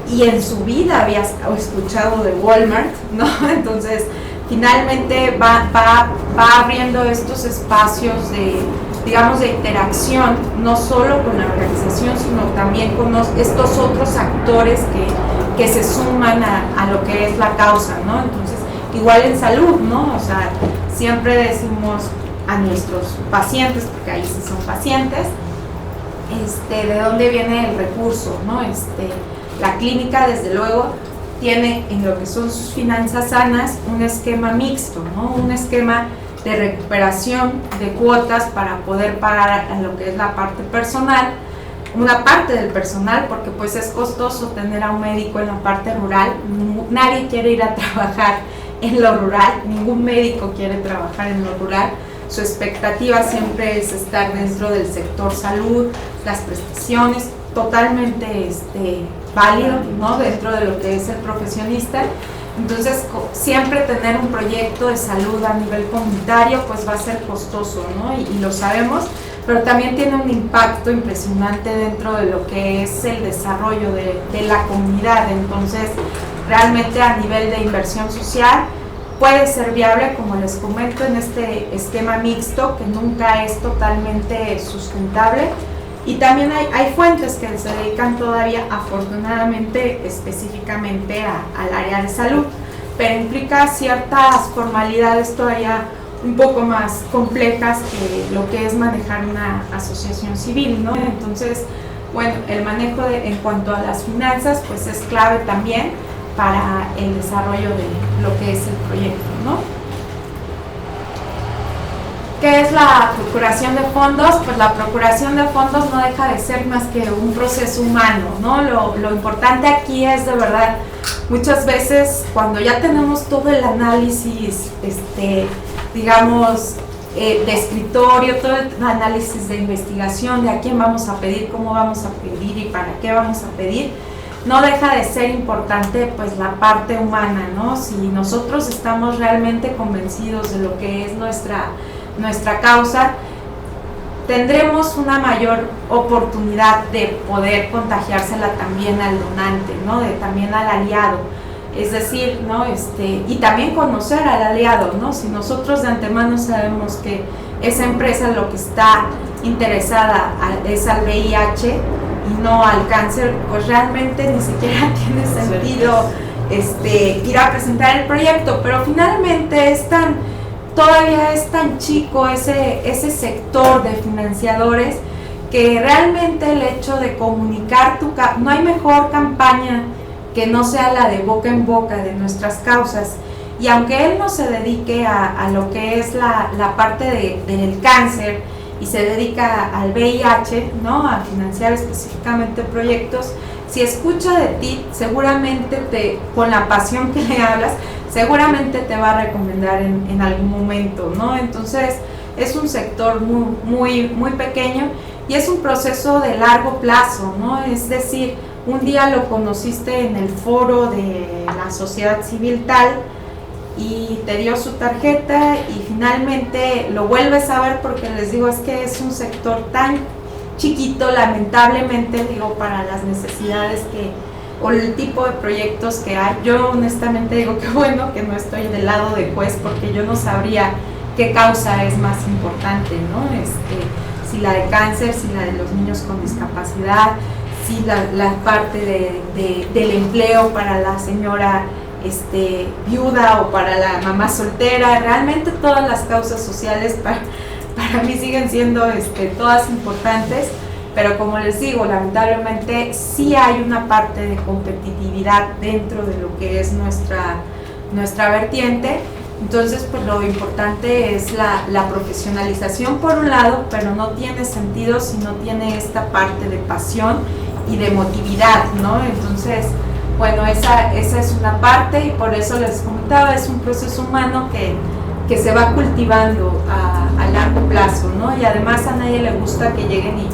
y en su vida había escuchado de Walmart, ¿no? Entonces finalmente va abriendo estos espacios de interacción, no solo con la organización, sino también con estos otros actores que se suman a lo que es la causa, ¿no? Entonces, igual en salud, ¿no? O sea, siempre decimos a nuestros pacientes, porque ahí sí son pacientes, de dónde viene el recurso, ¿no? La clínica, desde luego, tiene en lo que son sus finanzas sanas un esquema mixto, ¿no? Un esquema de recuperación de cuotas para poder pagar a lo que es la parte personal, una parte del personal, porque pues es costoso tener a un médico en la parte rural. Nadie quiere ir a trabajar en lo rural, ningún médico quiere trabajar en lo rural. Su expectativa siempre es estar dentro del sector salud, las prestaciones, totalmente válido, ¿no? Dentro de lo que es el profesionista. Entonces, siempre tener un proyecto de salud a nivel comunitario pues va a ser costoso, ¿no? Y lo sabemos, pero también tiene un impacto impresionante dentro de lo que es el desarrollo de la comunidad. Entonces, realmente a nivel de inversión social puede ser viable, como les comento, en este esquema mixto que nunca es totalmente sustentable. Y también hay fuentes que se dedican todavía, afortunadamente, específicamente al área de salud, pero implica ciertas formalidades todavía un poco más complejas que lo que es manejar una asociación civil, ¿no? Entonces, bueno, el manejo en cuanto a las finanzas, pues es clave también para el desarrollo de lo que es el proyecto, ¿no? ¿Qué es la procuración de fondos? Pues la procuración de fondos no deja de ser más que un proceso humano, ¿no? Lo importante aquí es, de verdad, muchas veces cuando ya tenemos todo el análisis, digamos, de escritorio, todo el análisis de investigación, de a quién vamos a pedir, cómo vamos a pedir y para qué vamos a pedir, no deja de ser importante pues la parte humana, ¿no? Si nosotros estamos realmente convencidos de lo que es nuestra causa, tendremos una mayor oportunidad de poder contagiársela también al donante, ¿no? También al aliado, es decir, ¿no? Y también conocer al aliado, ¿no? Si nosotros de antemano sabemos que esa empresa lo que está interesada es al VIH y no al cáncer, pues realmente ni siquiera tiene sentido ir a presentar el proyecto, pero finalmente todavía es tan chico ese sector de financiadores que realmente el hecho de comunicar no hay mejor campaña que no sea la de boca en boca de nuestras causas. Y aunque él no se dedique a lo que es la parte del cáncer y se dedica al VIH, ¿no? A financiar específicamente proyectos, si escucha de ti, seguramente con la pasión que le hablas, seguramente te va a recomendar en algún momento, ¿no? Entonces es un sector muy, muy pequeño y es un proceso de largo plazo, ¿no? Es decir, un día lo conociste en el foro de la sociedad civil tal y te dio su tarjeta y finalmente lo vuelves a ver, porque les digo, es que es un sector tan chiquito, lamentablemente, digo, para las necesidades o el tipo de proyectos que hay. Yo honestamente digo que bueno que no estoy del lado de juez, porque yo no sabría qué causa es más importante, ¿no? Si la de cáncer, si la de los niños con discapacidad, si la parte del empleo para la señora viuda o para la mamá soltera. Realmente todas las causas sociales para mí siguen siendo todas importantes, pero como les digo, lamentablemente sí hay una parte de competitividad dentro de lo que es nuestra vertiente. Entonces, pues lo importante es la profesionalización por un lado, pero no tiene sentido si no tiene esta parte de pasión y de emotividad, ¿no? Entonces, bueno, esa es una parte, y por eso les comentaba, es un proceso humano que se va cultivando a largo plazo, ¿no? Y además a nadie le gusta que lleguen y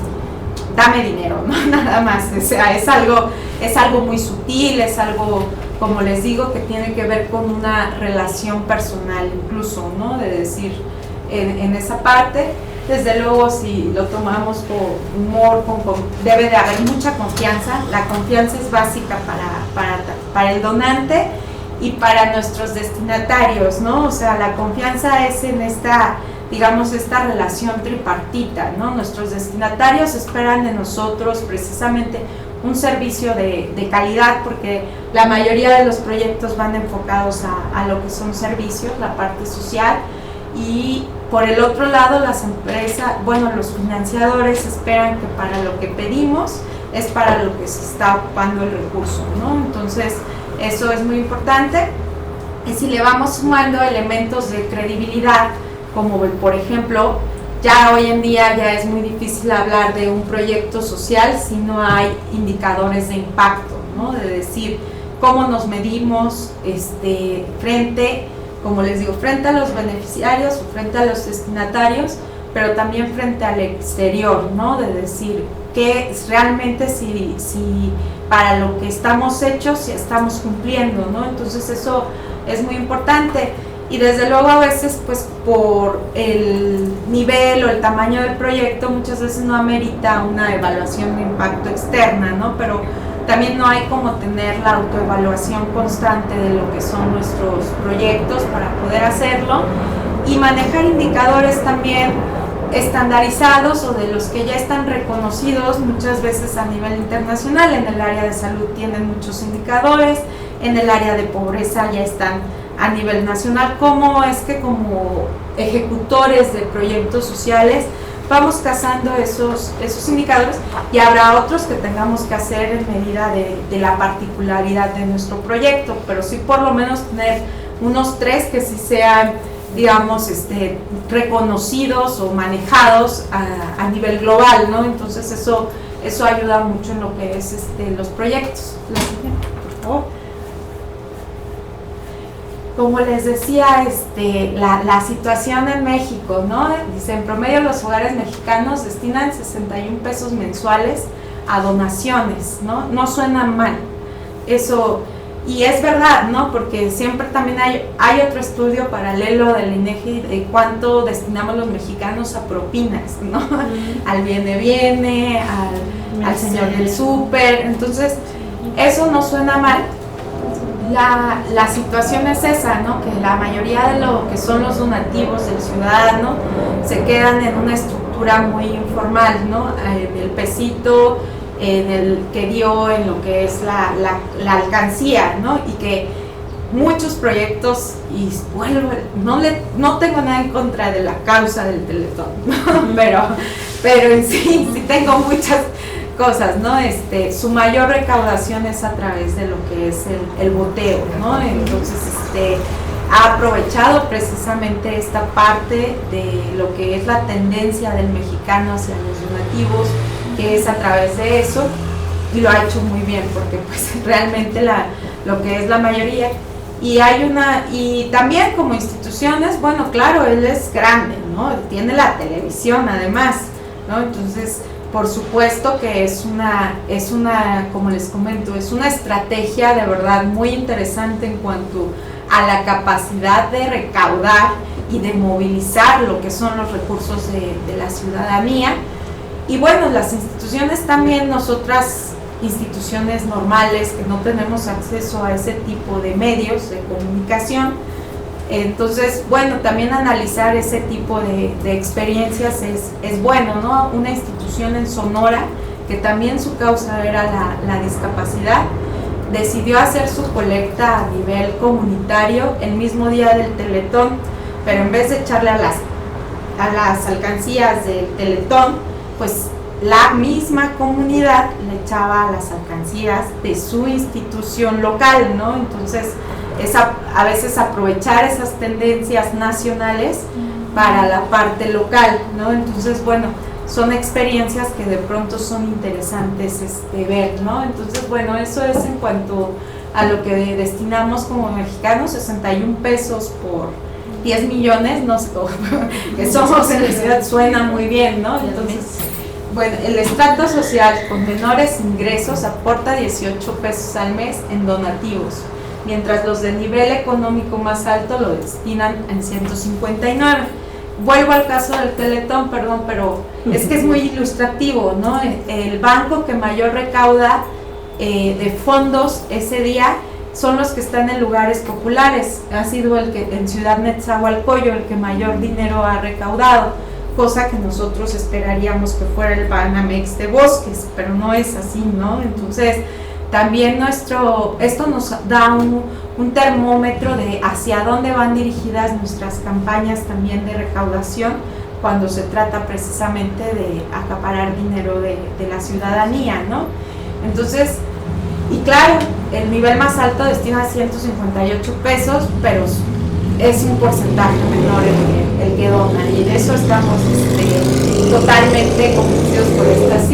dame dinero, ¿no? Nada más. O sea, es algo muy sutil, es algo, como les digo, que tiene que ver con una relación personal incluso, ¿no? De decir, en esa parte, desde luego, si lo tomamos con humor, debe de haber mucha confianza. La confianza es básica para el donante y para nuestros destinatarios, ¿no? O sea, la confianza es en esta relación tripartita, ¿no? Nuestros destinatarios esperan de nosotros precisamente un servicio de calidad, porque la mayoría de los proyectos van enfocados a lo que son servicios, la parte social, y por el otro lado las empresas, los financiadores esperan que para lo que pedimos es para lo que se está ocupando el recurso, ¿no? Entonces eso es muy importante. Y si le vamos sumando elementos de credibilidad, como por ejemplo, ya hoy en día ya es muy difícil hablar de un proyecto social si no hay indicadores de impacto, ¿no? De decir cómo nos medimos frente a los beneficiarios o frente a los destinatarios, pero también frente al exterior, ¿no? De decir que realmente si para lo que estamos hechos, si estamos cumpliendo, ¿no? Entonces eso es muy importante. Y desde luego a veces pues por el nivel o el tamaño del proyecto muchas veces no amerita una evaluación de impacto externa, ¿no? Pero también no hay como tener la autoevaluación constante de lo que son nuestros proyectos para poder hacerlo y manejar indicadores también estandarizados o de los que ya están reconocidos muchas veces a nivel internacional. En el área de salud tienen muchos indicadores, en el área de pobreza ya están a nivel nacional. Cómo es que como ejecutores de proyectos sociales vamos cazando esos indicadores, y habrá otros que tengamos que hacer en medida de la particularidad de nuestro proyecto, pero sí por lo menos tener unos 3 que sí sean, digamos, reconocidos o manejados a nivel global, ¿no? Entonces eso ayuda mucho en lo que es los proyectos. La siguiente, por favor. Como les decía, la situación en México, ¿no? Dice, en promedio los hogares mexicanos destinan 61 pesos mensuales a donaciones, ¿no? No suena mal, eso, y es verdad, ¿no? Porque siempre también hay otro estudio paralelo del INEGI de cuánto destinamos los mexicanos a propinas, ¿no? Al viene, al señor del súper. Entonces, eso no suena mal. La situación es esa, ¿no? Que la mayoría de lo que son los donativos del ciudadano se quedan en una estructura muy informal, ¿no? En el pesito, en el que dio, en lo que es la alcancía, ¿no? Y que muchos proyectos, y bueno, no tengo nada en contra de la causa del Teletón, ¿no? pero en sí tengo muchas cosas, ¿no? Su mayor recaudación es a través de lo que es el boteo, ¿no? Entonces, ha aprovechado precisamente esta parte de lo que es la tendencia del mexicano hacia los donativos, que es a través de eso, y lo ha hecho muy bien, porque pues realmente lo que es la mayoría, y también como instituciones, bueno, claro, él es grande, ¿no? Tiene la televisión además, ¿no? Entonces, por supuesto que es una, como les comento, es una estrategia de verdad muy interesante en cuanto a la capacidad de recaudar y de movilizar lo que son los recursos de la ciudadanía. Y bueno, las instituciones también, nosotras instituciones normales que no tenemos acceso a ese tipo de medios de comunicación, entonces, bueno, también analizar ese tipo de experiencias es bueno, ¿no? Una institución en Sonora, que también su causa era la discapacidad, decidió hacer su colecta a nivel comunitario el mismo día del Teletón, pero en vez de echarle a las alcancías del Teletón, pues la misma comunidad le echaba a las alcancías de su institución local, ¿no? Entonces, a veces aprovechar esas tendencias nacionales para la parte local, ¿no? Entonces, bueno, son experiencias que de pronto son interesantes ver, ¿no? Entonces, bueno, eso es en cuanto a lo que destinamos como mexicanos, 61 pesos por 10 millones, no sé, que somos en la ciudad, suena muy bien, ¿no? Entonces, bueno, el estrato social con menores ingresos aporta 18 pesos al mes en donativos, mientras los de nivel económico más alto lo destinan en 159. Vuelvo al caso del Teletón, perdón, pero es que es muy ilustrativo, ¿no? El banco que mayor recauda de fondos ese día son los que están en lugares populares. Ha sido el que en Ciudad Nezahualcóyotl el que mayor dinero ha recaudado, cosa que nosotros esperaríamos que fuera el Banamex de Bosques, pero no es así, ¿no? Entonces, también esto nos da un termómetro de hacia dónde van dirigidas nuestras campañas también de recaudación cuando se trata precisamente de acaparar dinero de la ciudadanía, ¿no? Entonces, y claro, el nivel más alto destina 158 pesos, pero es un porcentaje menor el que dona, y de eso estamos totalmente convencidos por estas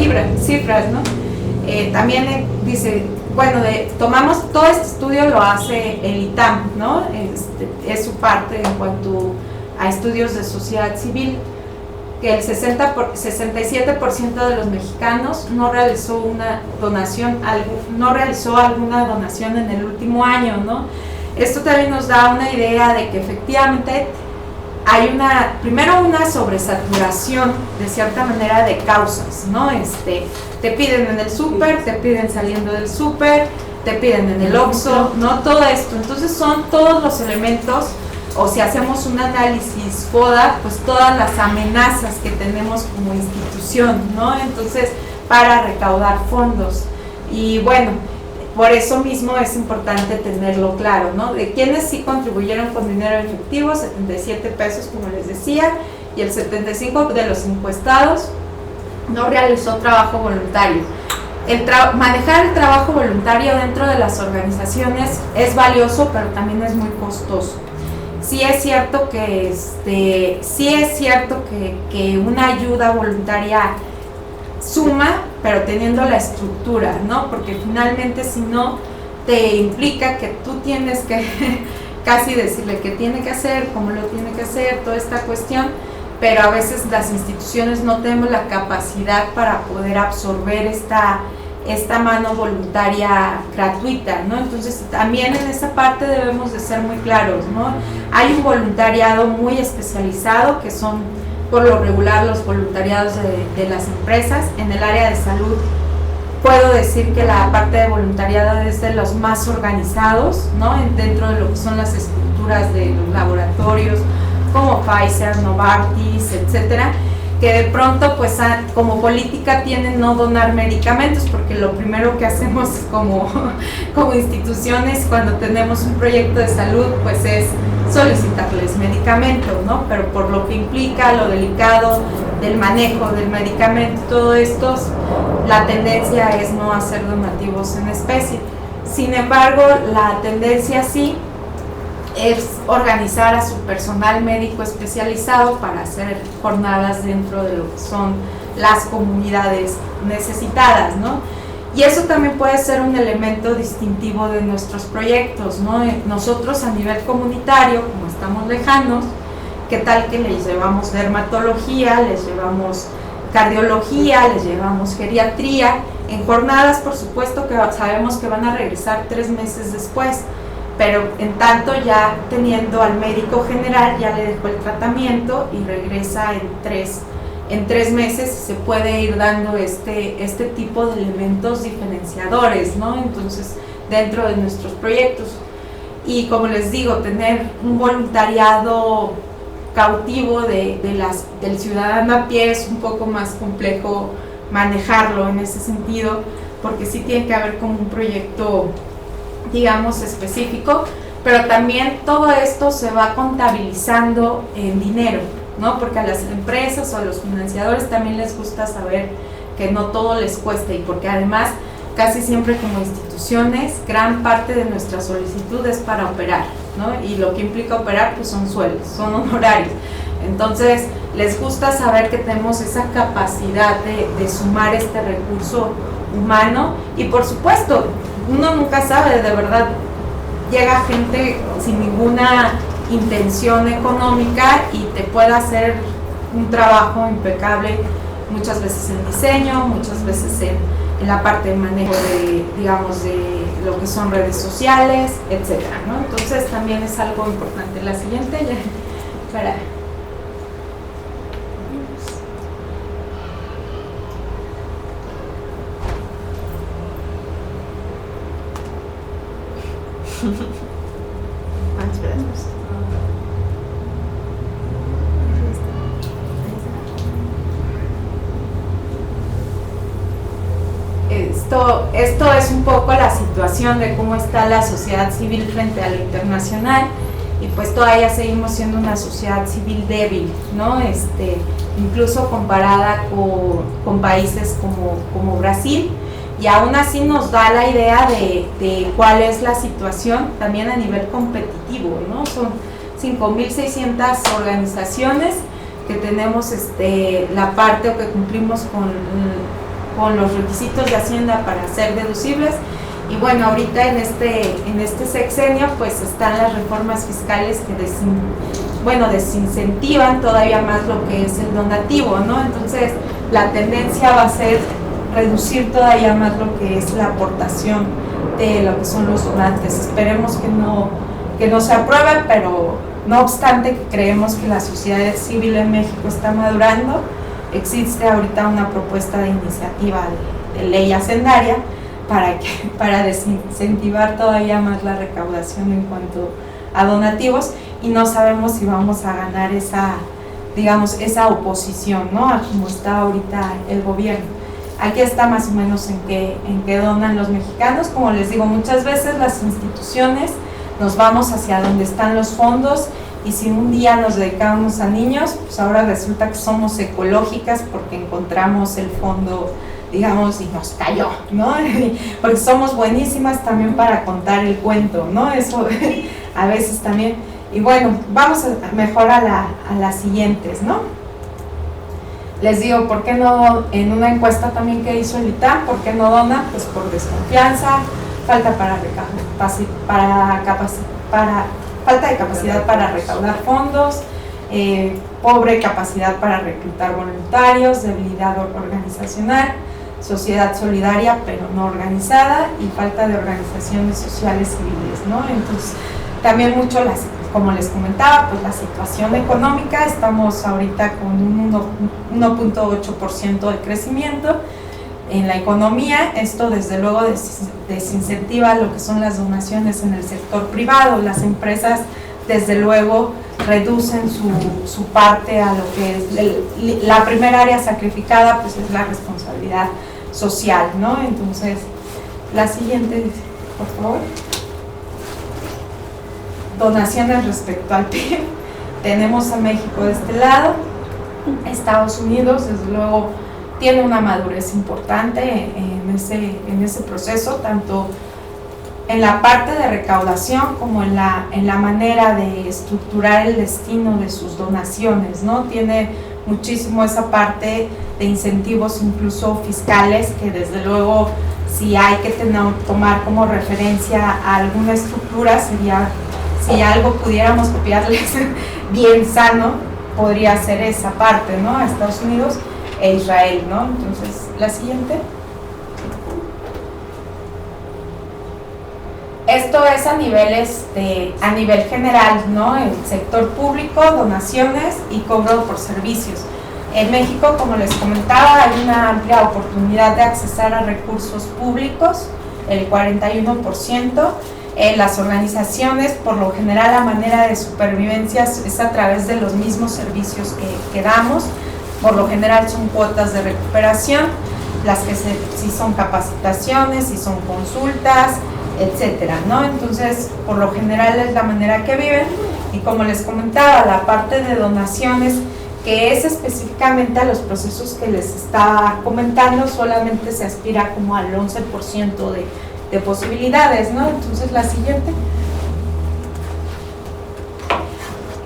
cifras, ¿no? También dice, bueno, tomamos todo este estudio, lo hace el ITAM, ¿no? Es su parte en cuanto a estudios de sociedad civil. que el 67% de los mexicanos no realizó alguna donación en el último año, ¿no? Esto también nos da una idea de que efectivamente hay primero una sobresaturación de cierta manera de causas, ¿no? Te piden en el súper, te piden saliendo del súper, te piden en el Oxxo, ¿no? Todo esto. Entonces son todos los elementos, o si hacemos un análisis FODA, pues todas las amenazas que tenemos como institución, ¿no? Entonces, para recaudar fondos. Y bueno, por eso mismo es importante tenerlo claro, ¿no? De quienes sí contribuyeron con dinero efectivo, 77 pesos, como les decía, y el 75% de los encuestados no realizó trabajo voluntario. Manejar el trabajo voluntario dentro de las organizaciones es valioso, pero también es muy costoso. Sí es cierto que, que una ayuda voluntaria suma, pero teniendo la estructura, ¿no? Porque finalmente si no, te implica que tú tienes que casi decirle qué tiene que hacer, cómo lo tiene que hacer, toda esta cuestión, pero a veces las instituciones no tenemos la capacidad para poder absorber esta mano voluntaria gratuita, ¿no? Entonces también en esa parte debemos de ser muy claros, ¿no? Hay un voluntariado muy especializado que son por lo regular los voluntariados de las empresas. En el área de salud puedo decir que la parte de voluntariado es de los más organizados, ¿no? Dentro de lo que son las estructuras de los laboratorios como Pfizer, Novartis, etcétera, que de pronto pues como política tienen no donar medicamentos, porque lo primero que hacemos como instituciones cuando tenemos un proyecto de salud pues es solicitarles medicamentos, ¿no? Pero por lo que implica, lo delicado del manejo del medicamento, todo esto, la tendencia es no hacer donativos en especie. Sin embargo, la tendencia sí es organizar a su personal médico especializado para hacer jornadas dentro de lo que son las comunidades necesitadas, ¿no? Y eso también puede ser un elemento distintivo de nuestros proyectos, ¿no? Nosotros a nivel comunitario, como estamos lejanos, ¿qué tal que les llevamos dermatología, les llevamos cardiología, les llevamos geriatría? En jornadas, por supuesto, que sabemos que van a regresar 3 meses después, pero en tanto ya teniendo al médico general, ya le dejó el tratamiento y regresa en 3 meses, se puede ir dando este tipo de elementos diferenciadores, ¿no? Entonces, dentro de nuestros proyectos. Y como les digo, tener un voluntariado cautivo del ciudadano a pie es un poco más complejo manejarlo en ese sentido, porque sí tiene que haber como un proyecto, digamos, específico, pero también todo esto se va contabilizando en dinero, ¿no? Porque a las empresas o a los financiadores también les gusta saber que no todo les cuesta, y porque además casi siempre como instituciones gran parte de nuestra solicitud es para operar, ¿no? Y lo que implica operar pues son sueldos, son honorarios. Entonces les gusta saber que tenemos esa capacidad de sumar este recurso humano, y por supuesto uno nunca sabe, de verdad llega gente sin ninguna intención económica y te puede hacer un trabajo impecable, muchas veces en diseño, muchas veces en la parte de manejo de, digamos, de lo que son redes sociales, etcétera, ¿no? Entonces también es algo importante. La siguiente ya para... esperemos. Esto es un poco la situación de cómo está la sociedad civil frente a lo internacional, y pues todavía seguimos siendo una sociedad civil débil, ¿no? Incluso comparada con países como Brasil, y aún así nos da la idea de cuál es la situación también a nivel competitivo, ¿no? Son 5.600 organizaciones que tenemos la parte, o que cumplimos con los requisitos de Hacienda para ser deducibles. Y bueno, ahorita en este sexenio pues están las reformas fiscales bueno, desincentivan todavía más lo que es el donativo, ¿no? Entonces, la tendencia va a ser reducir todavía más lo que es la aportación de lo que son los donantes. Esperemos que no se apruebe, pero no obstante que creemos que la sociedad civil en México está madurando, existe ahorita una propuesta de iniciativa de ley hacendaria para desincentivar todavía más la recaudación en cuanto a donativos, y no sabemos si vamos a ganar esa oposición, ¿no?, a como está ahorita el gobierno. Aquí está más o menos en qué donan los mexicanos. Como les digo, muchas veces las instituciones nos vamos hacia donde están los fondos, y si un día nos dedicamos a niños, pues ahora resulta que somos ecológicas porque encontramos el fondo, digamos, y nos cayó, ¿no? Porque somos buenísimas también para contar el cuento, ¿no? Eso a veces también. Y bueno, vamos mejor a las siguientes, ¿no? Les digo, ¿por qué no? En una encuesta también que hizo el ITAM, ¿por qué no dona? Pues por desconfianza, falta falta de capacidad para recaudar fondos, pobre capacidad para reclutar voluntarios, debilidad organizacional, sociedad solidaria pero no organizada, y falta de organizaciones sociales civiles, ¿no? Entonces, también mucho como les comentaba, pues la situación económica, estamos ahorita con un 1.8% de crecimiento en la economía. Esto desde luego desincentiva lo que son las donaciones en el sector privado. Las empresas desde luego reducen su parte a lo que es la primera área sacrificada, pues es la responsabilidad social, ¿no? Entonces, la siguiente, por favor. Donaciones respecto al PIB. Tenemos a México de este lado. Estados Unidos, desde luego, tiene una madurez importante en ese proceso, tanto en la parte de recaudación como en la manera de estructurar el destino de sus donaciones, ¿no? Tiene muchísimo esa parte de incentivos incluso fiscales, que desde luego, si hay que tomar como referencia a alguna estructura, sería, si algo pudiéramos copiarles bien sano, podría ser esa parte, ¿no?, a Estados Unidos e Israel, ¿no? Entonces, la siguiente. Esto es a nivel general, ¿no? El sector público, donaciones y cobro por servicios. En México, como les comentaba, hay una amplia oportunidad de accesar a recursos públicos, el 41%. Las organizaciones, por lo general, la manera de supervivencia es a través de los mismos servicios que damos. Por lo general son cuotas de recuperación, las que sí son capacitaciones, sí son consultas, etcétera, ¿no? Entonces, por lo general es la manera que viven. Y como les comentaba, la parte de donaciones, que es específicamente a los procesos que les estaba comentando, solamente se aspira como al 11% de posibilidades, ¿no? Entonces, la siguiente.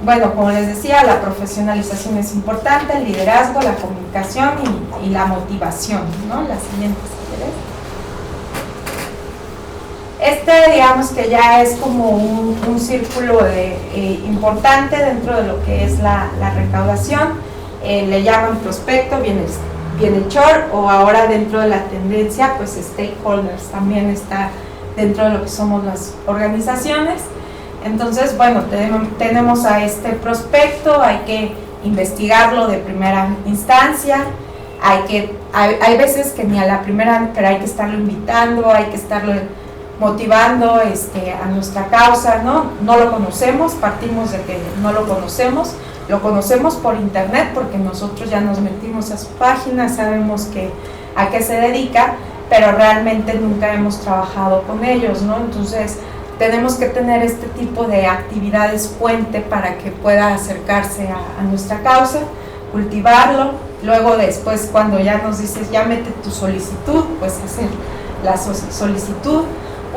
Bueno, como les decía, la profesionalización es importante, el liderazgo, la comunicación y la motivación, ¿no? La siguiente, si quieres. Digamos que ya es como un círculo importante dentro de lo que es la recaudación. Le llaman prospecto, bienhechor, o ahora dentro de la tendencia, pues stakeholders, también está dentro de lo que somos las organizaciones. Entonces, bueno, tenemos a este prospecto, hay que investigarlo de primera instancia, hay veces que ni a la primera, pero hay que estarlo invitando, hay que estarlo motivando a nuestra causa, ¿no? No lo conocemos, partimos de que no lo conocemos por internet, porque nosotros ya nos metimos a su página, sabemos a qué se dedica, pero realmente nunca hemos trabajado con ellos, ¿no? Entonces, tenemos que tener este tipo de actividades puente para que pueda acercarse a nuestra causa, cultivarlo. Luego, después, cuando ya nos dices, ya mete tu solicitud, pues hacer la solicitud.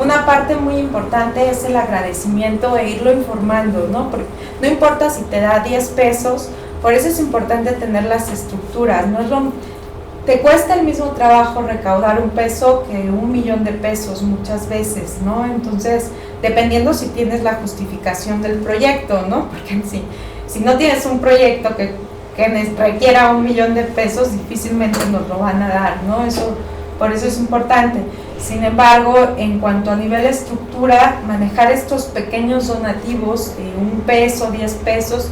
Una parte muy importante es el agradecimiento e irlo informando, ¿no? Porque no importa si te da 10 pesos, por eso es importante tener las estructuras, ¿no? Te cuesta el mismo trabajo recaudar un peso que 1,000,000 de pesos muchas veces, ¿no? Entonces, dependiendo si tienes la justificación del proyecto, ¿no? Porque Si no tienes un proyecto que requiera 1 millón de pesos, difícilmente nos lo van a dar, ¿no? Por eso es importante. Sin embargo, en cuanto a nivel de estructura, manejar estos pequeños donativos de 1 peso, 10 pesos,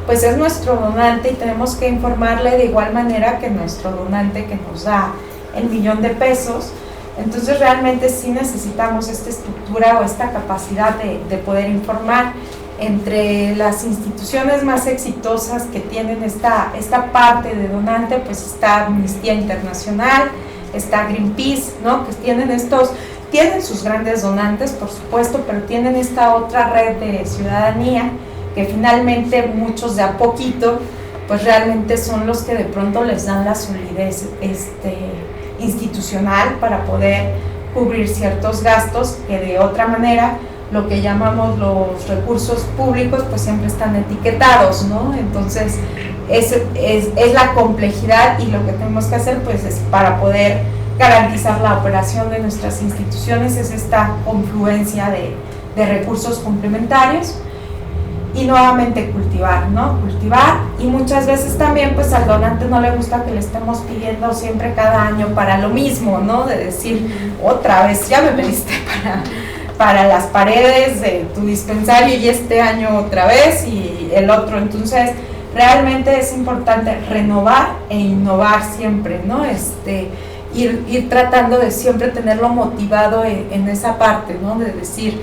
pues es nuestro donante y tenemos que informarle de igual manera que nuestro donante que nos da el 1 millón de pesos. Entonces realmente sí necesitamos esta estructura o esta capacidad de poder informar. Entre las instituciones más exitosas que tienen esta parte de donante, pues está Amnistía Internacional, está Greenpeace, ¿no? Que tienen sus grandes donantes, por supuesto, pero tienen esta otra red de ciudadanía que finalmente muchos de a poquito, pues realmente son los que de pronto les dan la solidez institucional para poder cubrir ciertos gastos que de otra manera lo que llamamos los recursos públicos pues siempre están etiquetados, ¿no? Entonces es la complejidad y lo que tenemos que hacer pues es para poder garantizar la operación de nuestras instituciones es esta confluencia de recursos complementarios y nuevamente cultivar, ¿no? Cultivar y muchas veces también pues al donante no le gusta que le estemos pidiendo siempre cada año para lo mismo, ¿no? De decir otra vez ya me pediste para las paredes de tu dispensario y este año otra vez y el otro, entonces realmente es importante renovar e innovar siempre, ¿no? Ir tratando de siempre tenerlo motivado en esa parte, ¿no? De decir,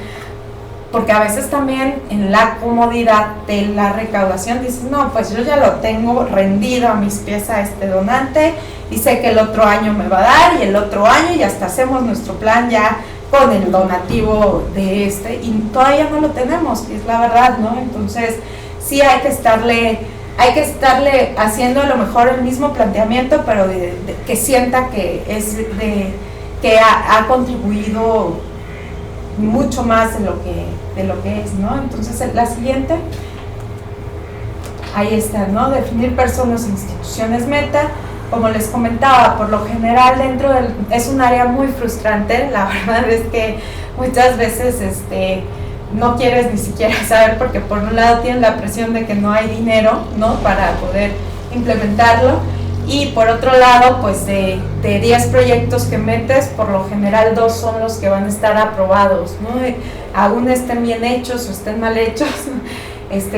porque a veces también en la comodidad de la recaudación dices, no, pues yo ya lo tengo rendido a mis pies a este donante y sé que el otro año me va a dar y el otro año y hasta hacemos nuestro plan ya con el donativo de y todavía no lo tenemos, que es la verdad, ¿no? Entonces sí hay que estarle haciendo a lo mejor el mismo planteamiento, pero que sienta que que ha contribuido mucho más de lo que es, ¿no? Entonces la siguiente, ahí está, ¿no? Definir personas e instituciones meta. Como les comentaba, por lo general es un área muy frustrante, la verdad es que muchas veces no quieres ni siquiera saber porque por un lado tienes la presión de que no hay dinero, ¿no? Para poder implementarlo y por otro lado pues de 10 proyectos que metes, por lo general 2 son los que van a estar aprobados, ¿no? Aún estén bien hechos o estén mal hechos,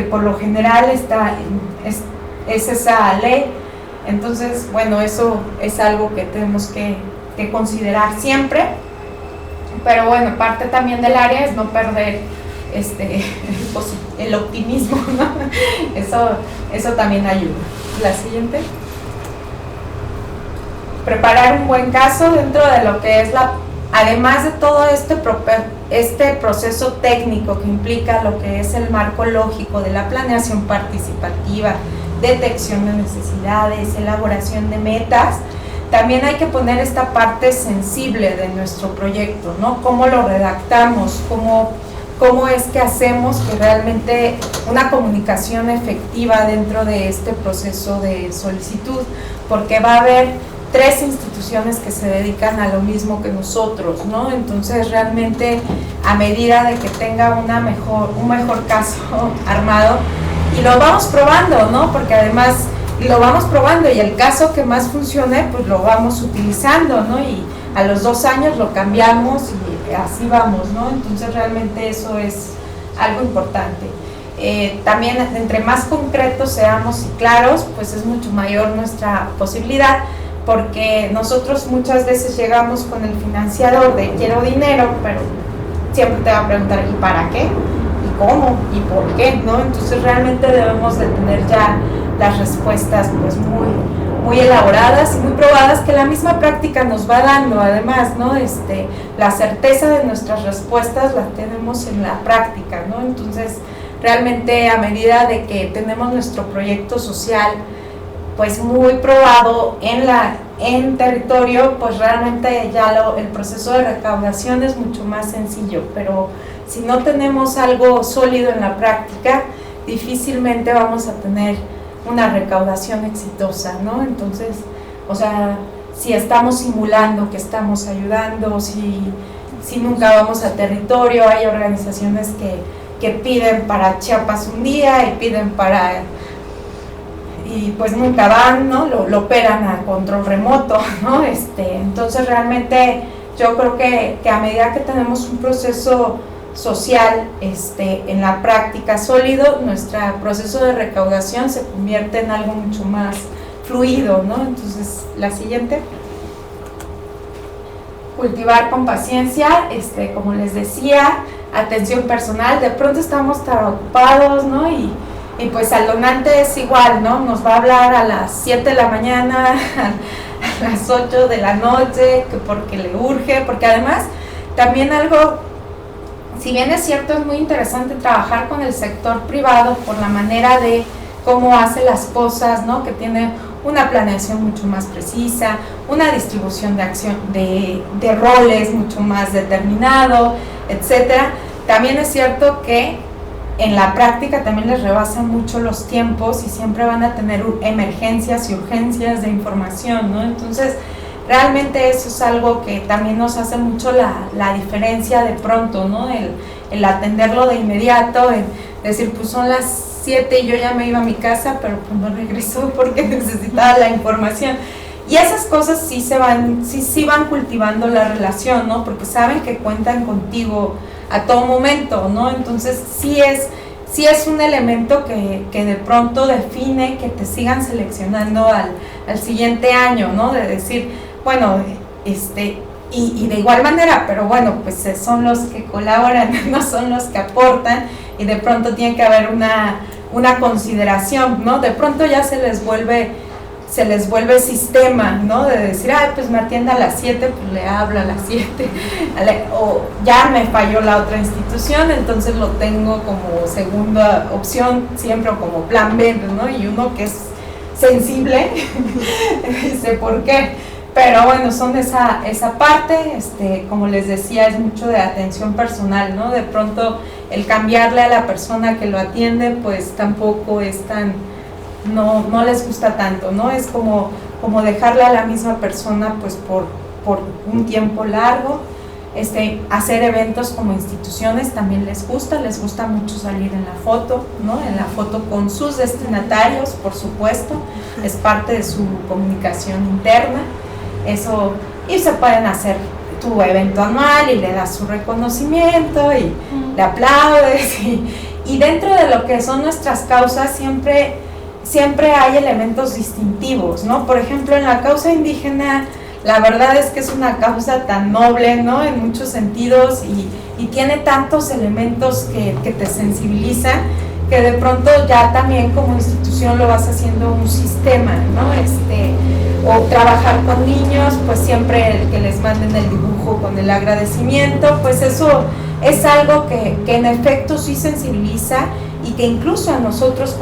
por lo general es esa ley. Entonces, bueno, eso es algo que tenemos que considerar siempre, pero bueno, parte también del área es no perder el optimismo, ¿no? Eso también ayuda. La siguiente. Preparar un buen caso dentro de lo que es además de todo este proceso técnico que implica lo que es el marco lógico de la planeación participativa, detección de necesidades, elaboración de metas, también hay que poner esta parte sensible de nuestro proyecto, ¿no? Cómo lo redactamos, cómo es que hacemos que realmente una comunicación efectiva dentro de este proceso de solicitud, porque va a haber 3 instituciones que se dedican a lo mismo que nosotros, ¿no? Entonces realmente a medida de que tenga un mejor caso armado, y lo vamos probando, ¿no? Porque además lo vamos probando y el caso que más funcione, pues lo vamos utilizando, ¿no? Y a los 2 años lo cambiamos y así vamos, ¿no? Entonces realmente eso es algo importante. También entre más concretos seamos y claros, pues es mucho mayor nuestra posibilidad, porque nosotros muchas veces llegamos con el financiador de quiero dinero, pero siempre te va a preguntar ¿y para qué? ¿Cómo? ¿Y por qué? ¿No? Entonces realmente debemos de tener ya las respuestas pues muy elaboradas y muy probadas que la misma práctica nos va dando además, ¿no? La certeza de nuestras respuestas la tenemos en la práctica, ¿no? Entonces realmente a medida de que tenemos nuestro proyecto social pues muy probado en territorio, pues realmente ya el proceso de recaudación es mucho más sencillo, pero si no tenemos algo sólido en la práctica, difícilmente vamos a tener una recaudación exitosa, ¿no? Entonces, o sea, si estamos simulando que estamos ayudando, si nunca vamos a territorio, hay organizaciones que piden para Chiapas un día y piden para... y pues nunca van, ¿no? Lo operan a control remoto, ¿no? Entonces realmente yo creo que a medida que tenemos un proceso social en la práctica sólido, nuestro proceso de recaudación se convierte en algo mucho más fluido, ¿no? Entonces, la siguiente. Cultivar con paciencia, como les decía, atención personal. De pronto estamos tan ocupados, ¿no? Y pues al donante es igual, ¿no? Nos va a hablar a las 7 de la mañana, a las 8 de la noche, que porque le urge, porque además también algo, si bien es cierto, es muy interesante trabajar con el sector privado por la manera de cómo hace las cosas, ¿no? Que tiene una planeación mucho más precisa, una distribución de acción, de roles mucho más determinado, etcétera. También es cierto que en la práctica también les rebasan mucho los tiempos y siempre van a tener emergencias y urgencias de información, ¿no? Entonces, realmente eso es algo que también nos hace mucho la diferencia de pronto, ¿no? El atenderlo de inmediato, el decir, pues son las 7 y yo ya me iba a mi casa, pero pues no regresó porque necesitaba la información. Y esas cosas sí van cultivando la relación, ¿no? Porque saben que cuentan contigo a todo momento, ¿no? Entonces sí es un elemento que de pronto define que te sigan seleccionando al siguiente año, ¿no? De decir, bueno, y de igual manera, pero bueno, pues son los que colaboran, no son los que aportan, y de pronto tiene que haber una consideración, ¿no? De pronto ya se les vuelve sistema, ¿no? De decir, ay, pues me atiende a las 7, pues le hablo a las 7, o ya me falló la otra institución, entonces lo tengo como segunda opción, siempre como plan B, ¿no? Y uno que es sensible, dice, ¿por qué? Pero bueno, son esa parte, como les decía, es mucho de atención personal, ¿no? De pronto el cambiarle a la persona que lo atiende, pues tampoco es tan, no les gusta tanto, ¿no? Es como dejarle a la misma persona, pues por un tiempo largo. Hacer eventos como instituciones también les gusta mucho salir en la foto, ¿no? En la foto con sus destinatarios, por supuesto, es parte de su comunicación interna. Eso, y se pueden hacer tu evento anual y le das su reconocimiento y le aplaudes y dentro de lo que son nuestras causas siempre hay elementos distintivos, ¿no? Por ejemplo, en la causa indígena, la verdad es que es una causa tan noble, ¿no? En muchos sentidos y tiene tantos elementos que te sensibilizan, que de pronto ya también como institución lo vas haciendo un sistema, ¿no? O trabajar con niños, pues siempre el que les manden el dibujo con el agradecimiento, pues eso es algo que en efecto sí sensibiliza y que incluso a nosotros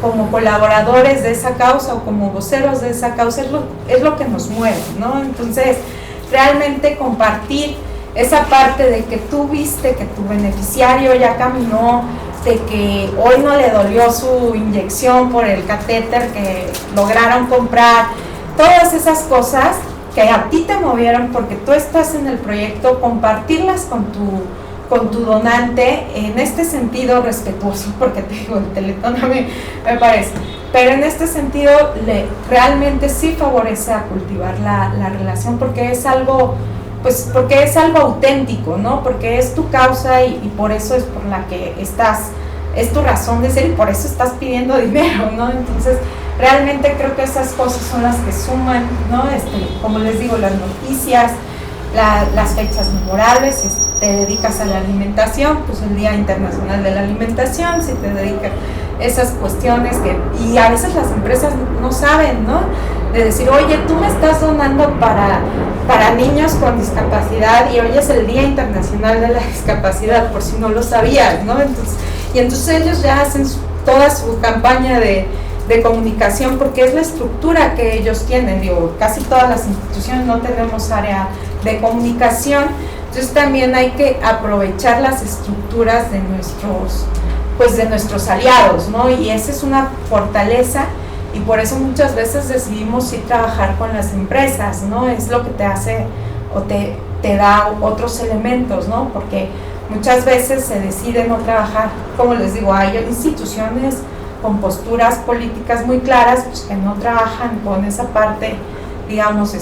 como colaboradores de esa causa o como voceros de esa causa es lo que nos mueve, ¿no? Entonces, realmente compartir esa parte de que tú viste que tu beneficiario ya caminó, de que hoy no le dolió su inyección por el catéter que lograron comprar, todas esas cosas que a ti te movieron porque tú estás en el proyecto, compartirlas con tu donante en este sentido respetuoso, porque te digo, el Teletón a mí me parece, pero en este sentido realmente sí favorece a cultivar la relación porque es algo, pues porque es algo auténtico, ¿no? Porque es tu causa y por eso es por la que es tu razón de ser y por eso estás pidiendo dinero, ¿no? Entonces realmente creo que esas cosas son las que suman, ¿no? Como les digo, las noticias, las fechas memorables, si te dedicas a la alimentación, pues el Día Internacional de la Alimentación, si te dedicas a esas cuestiones y a veces las empresas no saben, ¿no? De decir, oye, tú me estás donando para niños con discapacidad y hoy es el Día Internacional de la Discapacidad, por si no lo sabías, ¿no? Entonces ellos ya hacen toda su campaña de comunicación porque es la estructura que ellos tienen. Digo, casi todas las instituciones no tenemos área de comunicación, entonces también hay que aprovechar las estructuras de nuestros aliados, ¿no? Y esa es una fortaleza y por eso muchas veces decidimos sí trabajar con las empresas, ¿no? Es lo que te hace o te te da otros elementos, ¿no? Porque muchas veces se decide no trabajar, como les digo, hay instituciones con posturas políticas muy claras, pues que no trabajan con esa parte, digamos,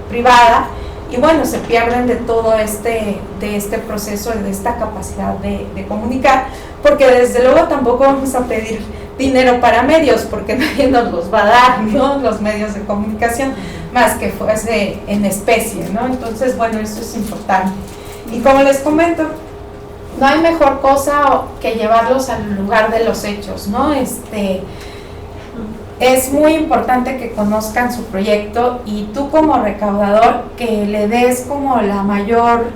privada, y bueno, se pierden de todo de este proceso, de esta capacidad de comunicar, porque desde luego tampoco vamos a pedir dinero para medios, porque nadie nos los va a dar, ¿no? Los medios de comunicación, más que fuese en especie, ¿no? Entonces, bueno, eso es importante. Y como les comento, no hay mejor cosa que llevarlos al lugar de los hechos, ¿no? Es muy importante que conozcan su proyecto y tú como recaudador que le des como la mayor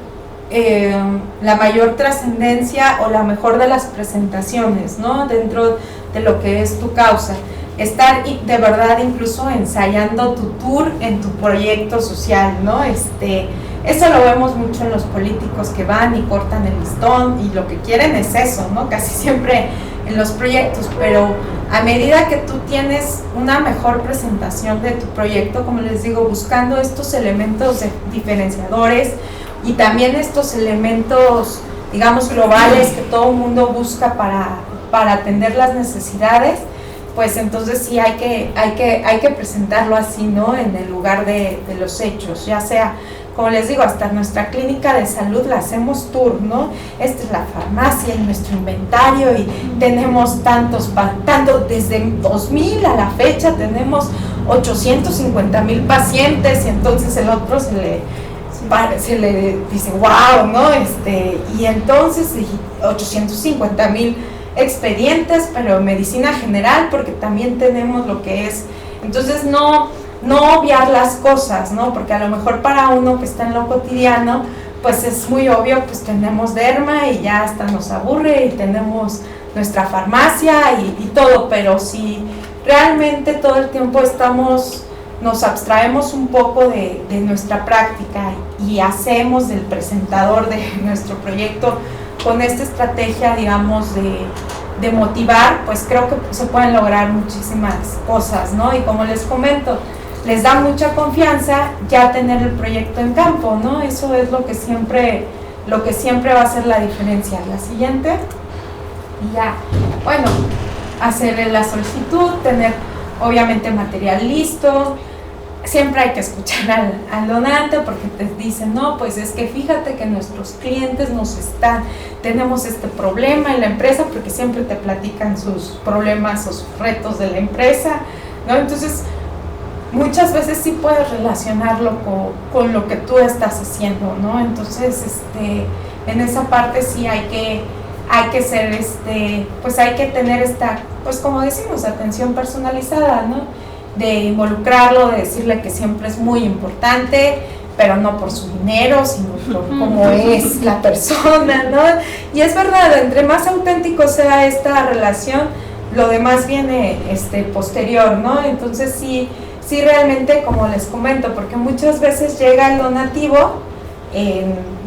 trascendencia o la mejor de las presentaciones, ¿no? Dentro de lo que es tu causa. Estar de verdad incluso ensayando tu tour en tu proyecto social, ¿no? Eso lo vemos mucho en los políticos que van y cortan el listón y lo que quieren es eso, ¿no? Casi siempre en los proyectos, pero a medida que tú tienes una mejor presentación de tu proyecto, como les digo, buscando estos elementos diferenciadores y también estos elementos, digamos, globales que todo el mundo busca para atender las necesidades, pues entonces sí hay que presentarlo así, ¿no? En el lugar de los hechos, ya sea, como les digo, hasta nuestra clínica de salud la hacemos tour, ¿no? Esta es la farmacia y nuestro inventario y tenemos tanto desde 2000 a la fecha tenemos 850,000 pacientes y entonces el otro se le dice, wow, ¿no? Y entonces 850,000 expedientes, pero medicina general, porque también tenemos lo que es, entonces no obviar las cosas, ¿no? Porque a lo mejor para uno que está en lo cotidiano, pues es muy obvio, pues tenemos derma y ya hasta nos aburre y tenemos nuestra farmacia y todo, pero si realmente todo el tiempo nos abstraemos un poco de nuestra práctica y hacemos del presentador de nuestro proyecto con esta estrategia, digamos, de motivar, pues creo que se pueden lograr muchísimas cosas, ¿no? Y como les comento, les da mucha confianza ya tener el proyecto en campo, ¿no? Eso es lo que siempre va a hacer la diferencia. La siguiente, y ya, bueno, hacer la solicitud, tener obviamente material listo. Siempre hay que escuchar al donante porque te dicen, no, pues es que fíjate que nuestros clientes tenemos este problema en la empresa, porque siempre te platican sus problemas o sus retos de la empresa, ¿no? Entonces, muchas veces sí puedes relacionarlo con lo que tú estás haciendo, ¿no? Entonces, en esa parte sí hay que ser, pues hay que tener esta, pues como decimos, atención personalizada, ¿no? De involucrarlo, de decirle que siempre es muy importante, pero no por su dinero, sino por cómo es la persona, ¿no? Y es verdad, entre más auténtico sea esta relación, lo demás viene posterior, ¿no? Entonces sí realmente, como les comento, porque muchas veces llega el donativo,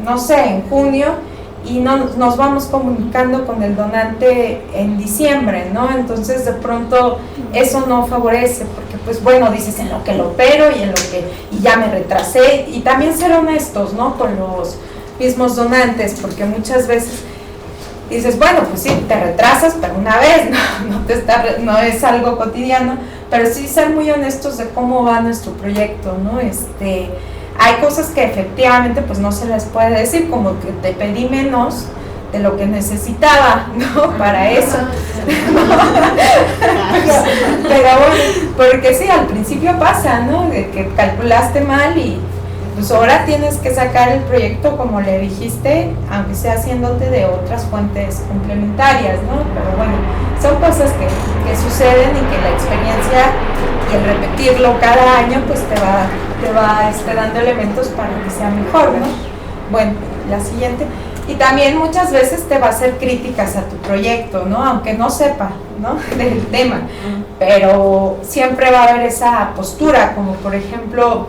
no sé, en junio, y nos vamos comunicando con el donante en diciembre, ¿no? Entonces de pronto eso no favorece, porque pues bueno, dices en lo que lo opero y ya me retrasé, y también ser honestos, ¿no? Con los mismos donantes, porque muchas veces dices, bueno, pues sí, te retrasas, pero una vez, no es algo cotidiano, pero sí ser muy honestos de cómo va nuestro proyecto, ¿no? Hay cosas que efectivamente pues no se les puede decir, como que te pedí menos de lo que necesitaba, ¿no? Para eso. Pero bueno, porque sí, al principio pasa, ¿no? De que calculaste mal y pues ahora tienes que sacar el proyecto como le dijiste, aunque sea haciéndote de otras fuentes complementarias, ¿no? Pero bueno, son cosas que suceden y que la experiencia y el repetirlo cada año pues te va dando elementos para que sea mejor, ¿no? Bueno, la siguiente. Y también muchas veces te va a hacer críticas a tu proyecto, ¿no? Aunque no sepa, ¿no? Del tema, pero siempre va a haber esa postura, como por ejemplo,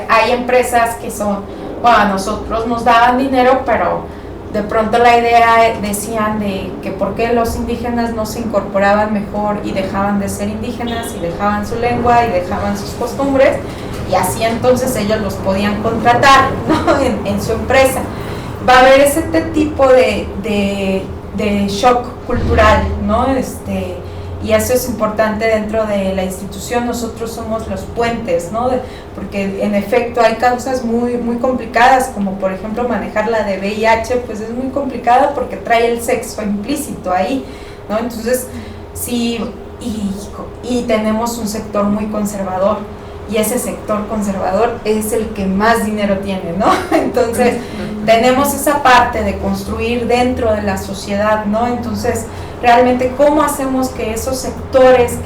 hay empresas que son, bueno, a nosotros nos daban dinero, pero de pronto la idea decían de que por qué los indígenas no se incorporaban mejor y dejaban de ser indígenas y dejaban su lengua y dejaban sus costumbres, y así entonces ellos los podían contratar, ¿no? en su empresa. Va a haber ese tipo de shock cultural, ¿no? Y eso es importante dentro de la institución. Nosotros somos los puentes, ¿no? Porque en efecto hay causas muy, muy complicadas, como por ejemplo manejar la de VIH, pues es muy complicada porque trae el sexo implícito ahí, ¿no? Entonces, sí, y tenemos un sector muy conservador, y ese sector conservador es el que más dinero tiene, ¿no? Entonces, tenemos esa parte de construir dentro de la sociedad, ¿no? Entonces, realmente, ¿cómo hacemos que esos sectores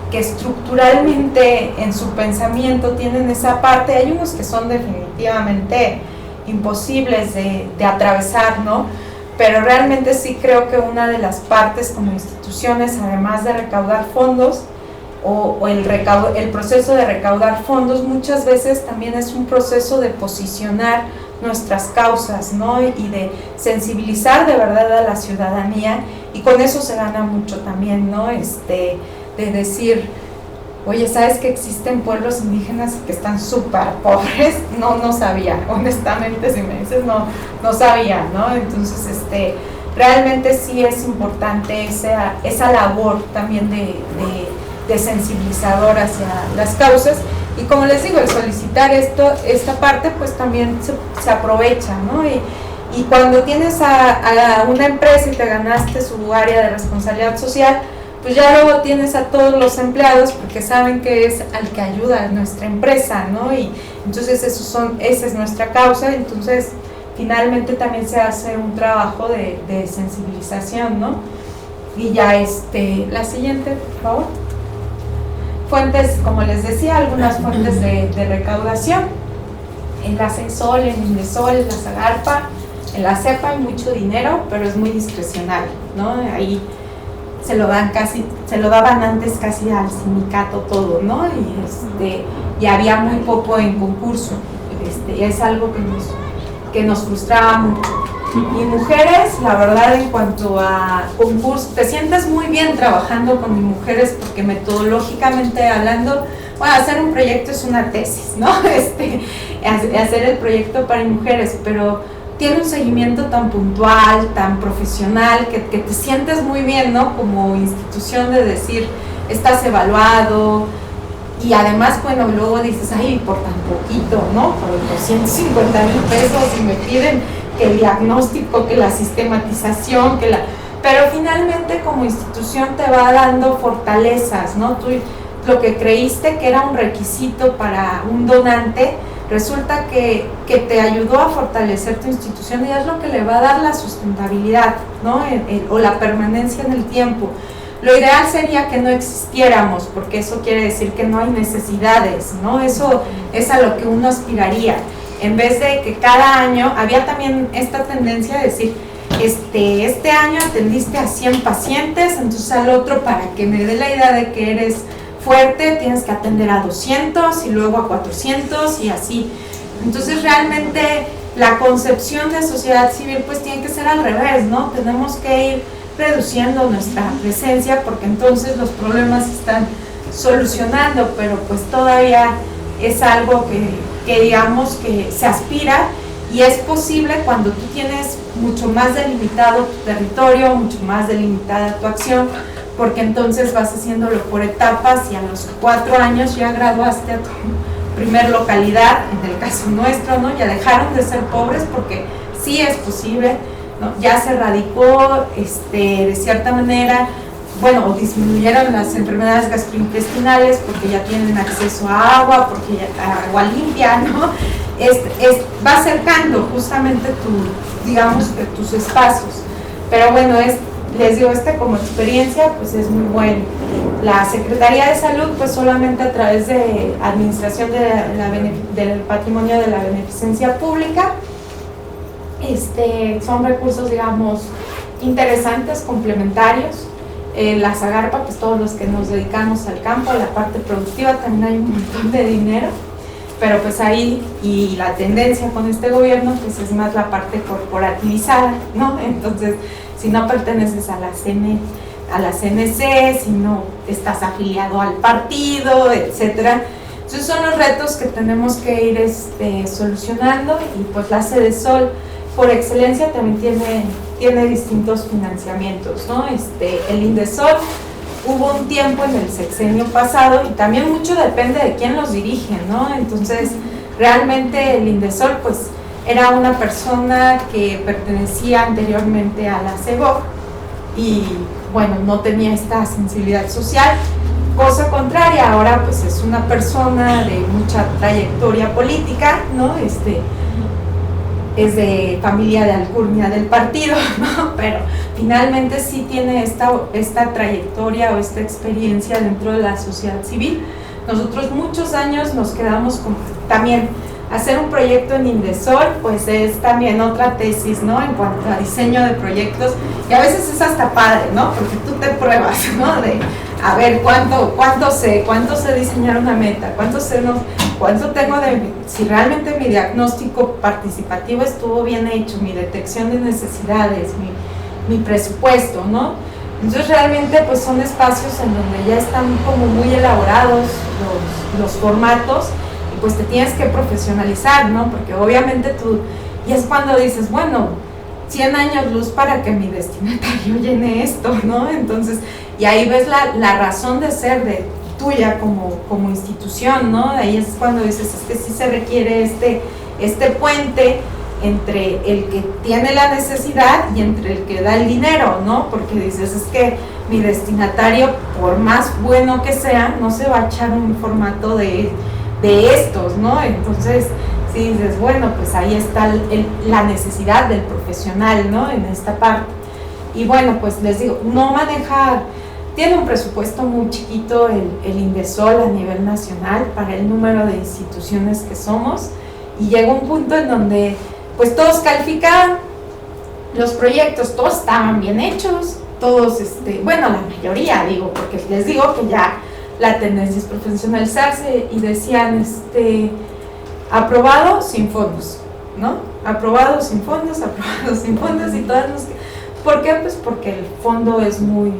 que estructuralmente en su pensamiento tienen esa parte? Hay unos que son definitivamente imposibles de atravesar, ¿no? Pero realmente sí creo que una de las partes como instituciones, además de recaudar fondos, o el proceso de recaudar fondos, muchas veces también es un proceso de posicionar nuestras causas, ¿no? Y de sensibilizar de verdad a la ciudadanía, y con eso se gana mucho también, ¿no? De decir, oye, ¿sabes que existen pueblos indígenas que están súper pobres? No sabía, honestamente, si me dices, no sabía, ¿no? Entonces, realmente sí es importante esa labor también de sensibilizador hacia las causas. Y como les digo, el solicitar esta parte pues también se aprovecha, ¿no? Y cuando tienes a una empresa y te ganaste su área de responsabilidad social, pues ya luego tienes a todos los empleados porque saben que es al que ayuda a nuestra empresa, ¿no? Y entonces esa es nuestra causa. Entonces finalmente también se hace un trabajo de sensibilización, ¿no? Y ya la siguiente, por favor. Fuentes, como les decía, algunas fuentes de recaudación. En la CENSOL, en INDESOL, en la SAGARPA, en la CEPA hay mucho dinero, pero es muy discrecional, ¿no? Ahí se lo daban antes casi al sindicato todo, ¿no? Y había muy poco en concurso. Es algo que nos frustraba mucho. Y mujeres, la verdad, en cuanto a concurso, te sientes muy bien trabajando con mujeres porque metodológicamente hablando, bueno, hacer un proyecto es una tesis, ¿no? Hacer el proyecto para mujeres, pero tiene un seguimiento tan puntual, tan profesional, que te sientes muy bien, ¿no? Como institución de decir, estás evaluado, y además, bueno, luego dices, ay, por tan poquito, ¿no? Por 250,000 pesos y me piden que el diagnóstico, que la sistematización, pero finalmente como institución te va dando fortalezas, ¿no? Tú lo que creíste que era un requisito para un donante, resulta que te ayudó a fortalecer tu institución, y es lo que le va a dar la sustentabilidad, ¿no? O la permanencia en el tiempo. Lo ideal sería que no existiéramos, porque eso quiere decir que no hay necesidades, ¿no? Eso es a lo que uno aspiraría. En vez de que cada año, había también esta tendencia de decir, este año atendiste a 100 pacientes, entonces al otro, para que me dé la idea de que eres fuerte, tienes que atender a 200 y luego a 400 y así. Entonces realmente la concepción de sociedad civil pues tiene que ser al revés, ¿no? Tenemos que ir reduciendo nuestra presencia porque entonces los problemas se están solucionando, pero pues todavía es algo que digamos que se aspira, y es posible cuando tú tienes mucho más delimitado tu territorio, mucho más delimitada tu acción, porque entonces vas haciéndolo por etapas y a los 4 años ya graduaste a tu primer localidad, en el caso nuestro, ¿no? Ya dejaron de ser pobres porque sí es posible, ¿no? Ya se erradicó de cierta manera, bueno, o disminuyeron las enfermedades gastrointestinales porque ya tienen acceso a agua, porque ya agua limpia, ¿no? Va acercando justamente digamos que tus espacios. Pero bueno, les digo, como experiencia pues es muy bueno. La Secretaría de Salud pues solamente a través de Administración del Patrimonio de la Beneficencia Pública, son recursos digamos interesantes, complementarios. La SAGARPA, pues todos los que nos dedicamos al campo, a la parte productiva, también hay un montón de dinero, pero pues ahí, y la tendencia con este gobierno pues es más la parte corporativizada, ¿no? Entonces, si no perteneces a la CNC, si no estás afiliado al partido, etcétera, Entonces son los retos que tenemos que ir solucionando, y pues la Sede Sol por excelencia también tiene distintos financiamientos, ¿no? El Indesol hubo un tiempo en el sexenio pasado, y también mucho depende de quién los dirige, ¿no? Entonces realmente el Indesol pues era una persona que pertenecía anteriormente a la CEGOV y bueno, no tenía esta sensibilidad social. Cosa contraria, ahora pues es una persona de mucha trayectoria política, ¿no? Es de familia de alcurnia del partido, ¿no? Pero finalmente sí tiene esta trayectoria o esta experiencia dentro de la sociedad civil. Nosotros muchos años nos quedamos con también hacer un proyecto en Indesol, pues es también otra tesis, ¿no? En cuanto a diseño de proyectos, y a veces es hasta padre, ¿no? Porque tú te pruebas, ¿no? De a ver cuánto sé diseñar una meta, cuánto tengo si realmente mi diagnóstico participativo estuvo bien hecho, mi detección de necesidades, mi presupuesto, ¿no? Entonces realmente pues son espacios en donde ya están como muy elaborados los formatos, y pues te tienes que profesionalizar, ¿no? Porque obviamente y es cuando dices, bueno, 100 años luz para que mi destinatario llene esto, ¿no? Entonces, y ahí ves la razón de ser tuya como institución, ¿no? Ahí es cuando dices, es que sí se requiere este puente entre el que tiene la necesidad y entre el que da el dinero, ¿no? Porque dices, es que mi destinatario, por más bueno que sea, no se va a echar un formato de estos, ¿no? Entonces, sí dices, bueno, pues ahí está la necesidad del profesional, ¿no? En esta parte. Y bueno, pues les digo, tiene un presupuesto muy chiquito el Indesol a nivel nacional para el número de instituciones que somos, y llegó un punto en donde pues todos calificaban los proyectos, todos estaban bien hechos, todos, bueno, la mayoría, digo, porque les digo que ya la tendencia es profesionalizarse, y decían, aprobado sin fondos, ¿no? Aprobado sin fondos, y todas ¿por qué? Pues porque el fondo es muy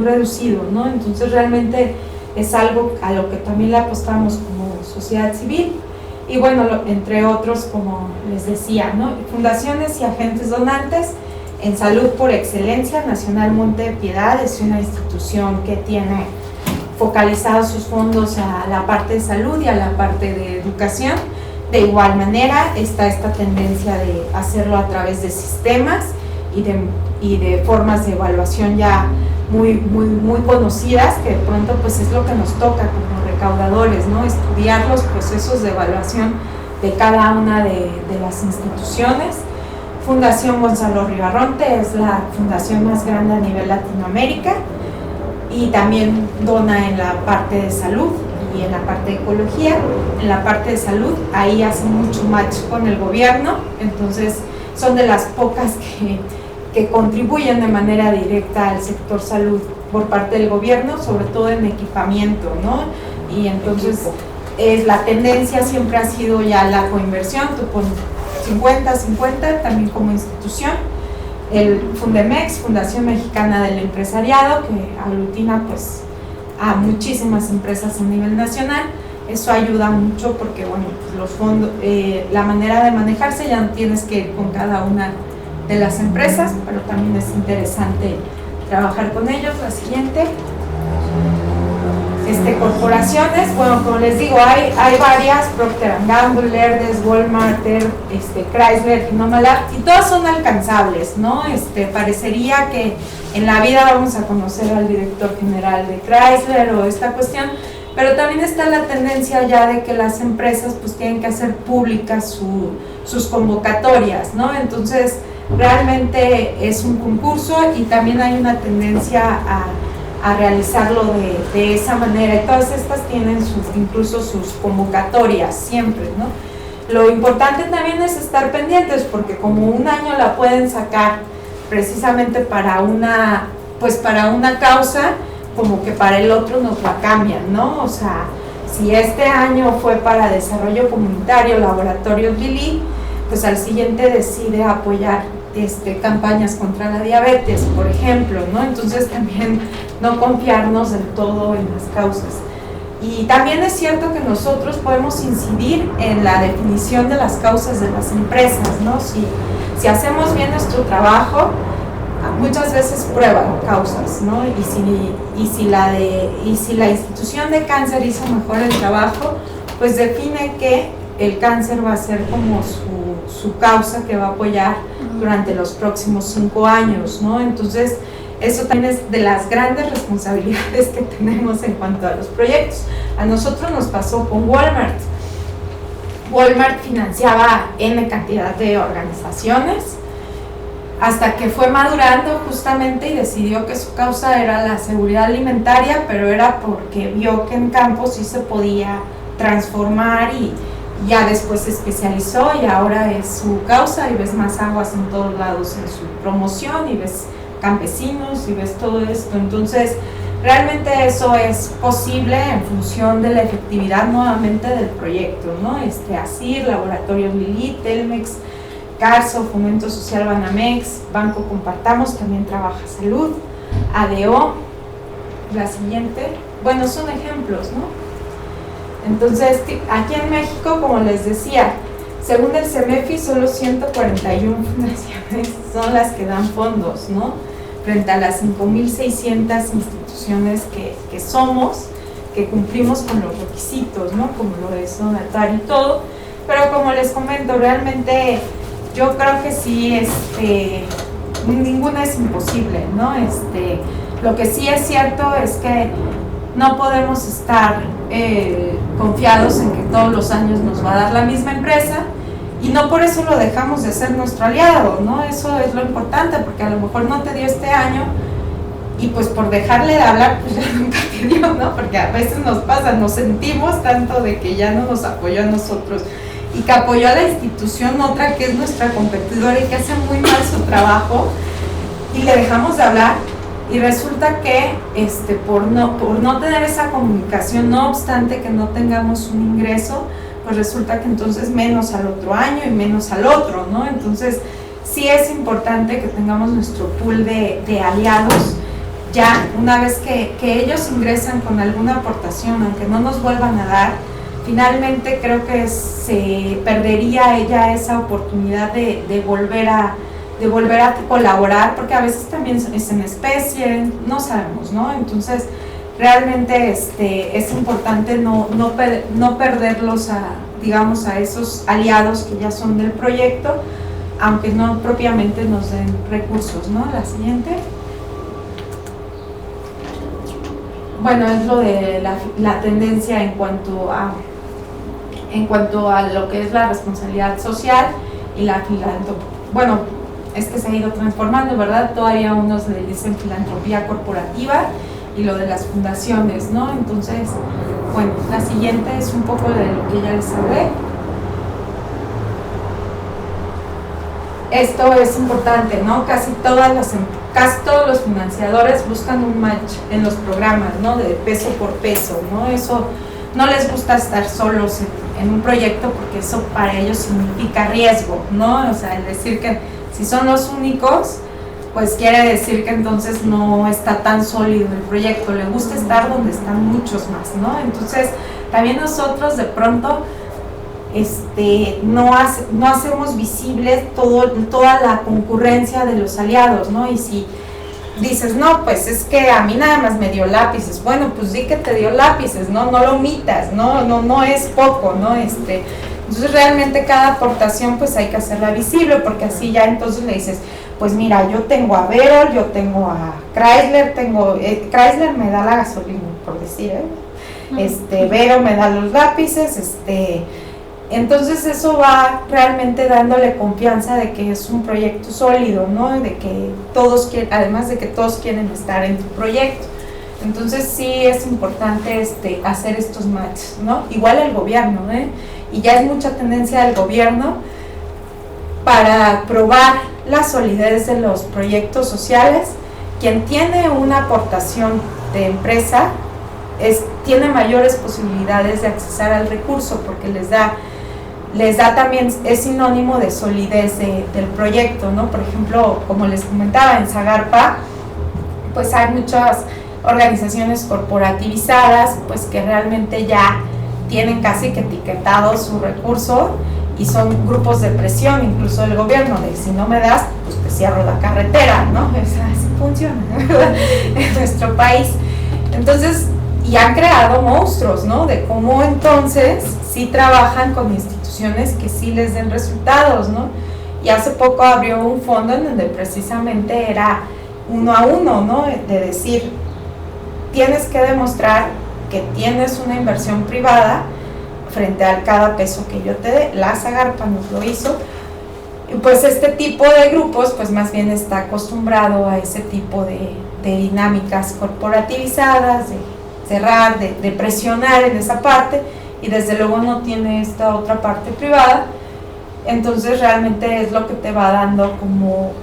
reducido, ¿no? Entonces realmente es algo a lo que también le apostamos como sociedad civil, y bueno, entre otros, como les decía, ¿no? Fundaciones y agentes donantes. En Salud por Excelencia, Nacional Monte de Piedad es una institución que tiene focalizados sus fondos a la parte de salud y a la parte de educación. De igual manera está esta tendencia de hacerlo a través de sistemas y de formas de evaluación ya muy conocidas, que de pronto pues es lo que nos toca como recaudadores, ¿no? Estudiar los procesos de evaluación de cada una de las instituciones. Fundación Gonzalo Ribarronte es la fundación más grande a nivel Latinoamérica, y también dona en la parte de salud y en la parte de ecología. En la parte de salud, ahí hace mucho match con el gobierno, entonces son de las pocas que contribuyen de manera directa al sector salud por parte del gobierno, sobre todo en equipamiento, ¿no? Y entonces la tendencia siempre ha sido ya la coinversión, tú pones 50-50 también como institución. El Fundemex, Fundación Mexicana del Empresariado, que aglutina pues a muchísimas empresas a nivel nacional. Eso ayuda mucho porque, bueno, pues los fondos, la manera de manejarse, ya no tienes que ir con cada una de las empresas, pero también es interesante trabajar con ellos. La siguiente, corporaciones, bueno, como les digo, hay varias: Procter & Gamble, Herdes, Walmart, Chrysler, Inomalab, y todas son alcanzables, ¿no? Parecería que en la vida vamos a conocer al director general de Chrysler o esta cuestión, pero también está la tendencia ya de que las empresas pues tienen que hacer públicas sus convocatorias, ¿no? Entonces realmente es un concurso, y también hay una tendencia a realizarlo de esa manera, y todas estas tienen incluso sus convocatorias siempre, ¿no? Lo importante también es estar pendientes, porque como un año la pueden sacar precisamente para una causa, como que para el otro nos la cambian, ¿no? O sea, si este año fue para desarrollo comunitario, laboratorios Lilly, pues al siguiente decide apoyar campañas contra la diabetes, por ejemplo, ¿no? Entonces también no confiarnos del todo en las causas. Y también es cierto que nosotros podemos incidir en la definición de las causas de las empresas, ¿no? Si hacemos bien nuestro trabajo, muchas veces prueban causas, ¿no? Y si la institución de cáncer hizo mejor el trabajo, pues define que el cáncer va a ser como su causa que va a apoyar durante los próximos 5 años, ¿no? Entonces, eso también es de las grandes responsabilidades que tenemos en cuanto a los proyectos. A nosotros nos pasó con Walmart. Walmart financiaba N cantidad de organizaciones hasta que fue madurando justamente y decidió que su causa era la seguridad alimentaria, pero era porque vio que en campo sí se podía transformar y ya después se especializó y ahora es su causa y ves más aguas en todos lados en su promoción y ves campesinos y ves todo esto. Entonces realmente eso es posible en función de la efectividad nuevamente del proyecto, ¿no? ASIR, Laboratorios Lili, Telmex, Carso, Fomento Social Banamex, Banco Compartamos, también trabaja Salud, ADO, la siguiente, bueno, son ejemplos, ¿no? Entonces, aquí en México, como les decía, según el CEMEFI, solo 141 fundaciones son las que dan fondos, ¿no? Frente a las 5.600 instituciones que somos, que cumplimos con los requisitos, ¿no? Como lo es donatario y todo. Pero como les comento, realmente yo creo que sí, ninguna es imposible, ¿no? Lo que sí es cierto es que no podemos estar confiados en que todos los años nos va a dar la misma empresa y no por eso lo dejamos de ser nuestro aliado, ¿no? Eso es lo importante, porque a lo mejor no te dio este año y pues por dejarle de hablar pues ya nunca te dio, ¿no? Porque a veces nos pasa, nos sentimos tanto de que ya no nos apoyó a nosotros y que apoyó a la institución otra que es nuestra competidora y que hace muy mal su trabajo y le dejamos de hablar. Y resulta que por no tener esa comunicación, no obstante que no tengamos un ingreso, pues resulta que entonces menos al otro año y menos al otro, ¿no? Entonces sí es importante que tengamos nuestro pool de aliados. Ya una vez que ellos ingresan con alguna aportación, aunque no nos vuelvan a dar, finalmente creo que se perdería ella esa oportunidad de volver a colaborar, porque a veces también es en especie, no sabemos, ¿no? Entonces, realmente es importante no perderlos digamos, a esos aliados que ya son del proyecto, aunque no propiamente nos den recursos, ¿no? La siguiente. Bueno, es lo de la tendencia en cuanto a lo que es la responsabilidad social y la filantropía. Bueno, es que se ha ido transformando, ¿verdad? Todavía unos le dicen filantropía corporativa y lo de las fundaciones, ¿no? Entonces, bueno, la siguiente es un poco de lo que ya les hablé. Esto es importante, ¿no? Casi todos los financiadores buscan un match en los programas, ¿no? De peso por peso, ¿no? Eso no les gusta estar solos en un proyecto porque eso para ellos significa riesgo, ¿no? O sea, el decir que si son los únicos, pues quiere decir que entonces no está tan sólido el proyecto, le gusta estar donde están muchos más, ¿no? Entonces, también nosotros de pronto no hacemos visible toda la concurrencia de los aliados, ¿no? Y si dices, no, pues es que a mí nada más me dio lápices, bueno, pues di que te dio lápices, ¿no? No lo omitas, no es poco, ¿no? Entonces realmente cada aportación pues hay que hacerla visible, porque así ya entonces le dices, pues mira, yo tengo a Verol, yo tengo a Chrysler, Chrysler me da la gasolina, por decir, Vero me da los lápices, entonces eso va realmente dándole confianza de que es un proyecto sólido, ¿no? De que además de que todos quieren estar en tu proyecto. Entonces sí es importante hacer estos matches, ¿no? Igual el gobierno, y ya es mucha tendencia del gobierno para probar la solidez de los proyectos sociales. Quien tiene una aportación de empresa tiene mayores posibilidades de accesar al recurso porque les da también, es sinónimo de solidez del proyecto, ¿no? Por ejemplo, como les comentaba, en Zagarpa, pues hay muchas organizaciones corporativizadas, pues que realmente ya tienen casi que etiquetado su recurso y son grupos de presión, incluso del gobierno, de si no me das, pues te cierro la carretera, ¿no? Así funciona en nuestro país. Entonces, y han creado monstruos, ¿no? De cómo entonces sí trabajan con instituciones que sí les den resultados, ¿no? Y hace poco abrió un fondo en donde precisamente era 1 a 1, ¿no? De decir, tienes que demostrar que tienes una inversión privada frente a cada peso que yo te dé. La Zagarpa nos lo hizo. Y pues este tipo de grupos, pues más bien está acostumbrado a ese tipo de dinámicas corporativizadas, de cerrar, de presionar en esa parte, y desde luego no tiene esta otra parte privada. Entonces realmente es lo que te va dando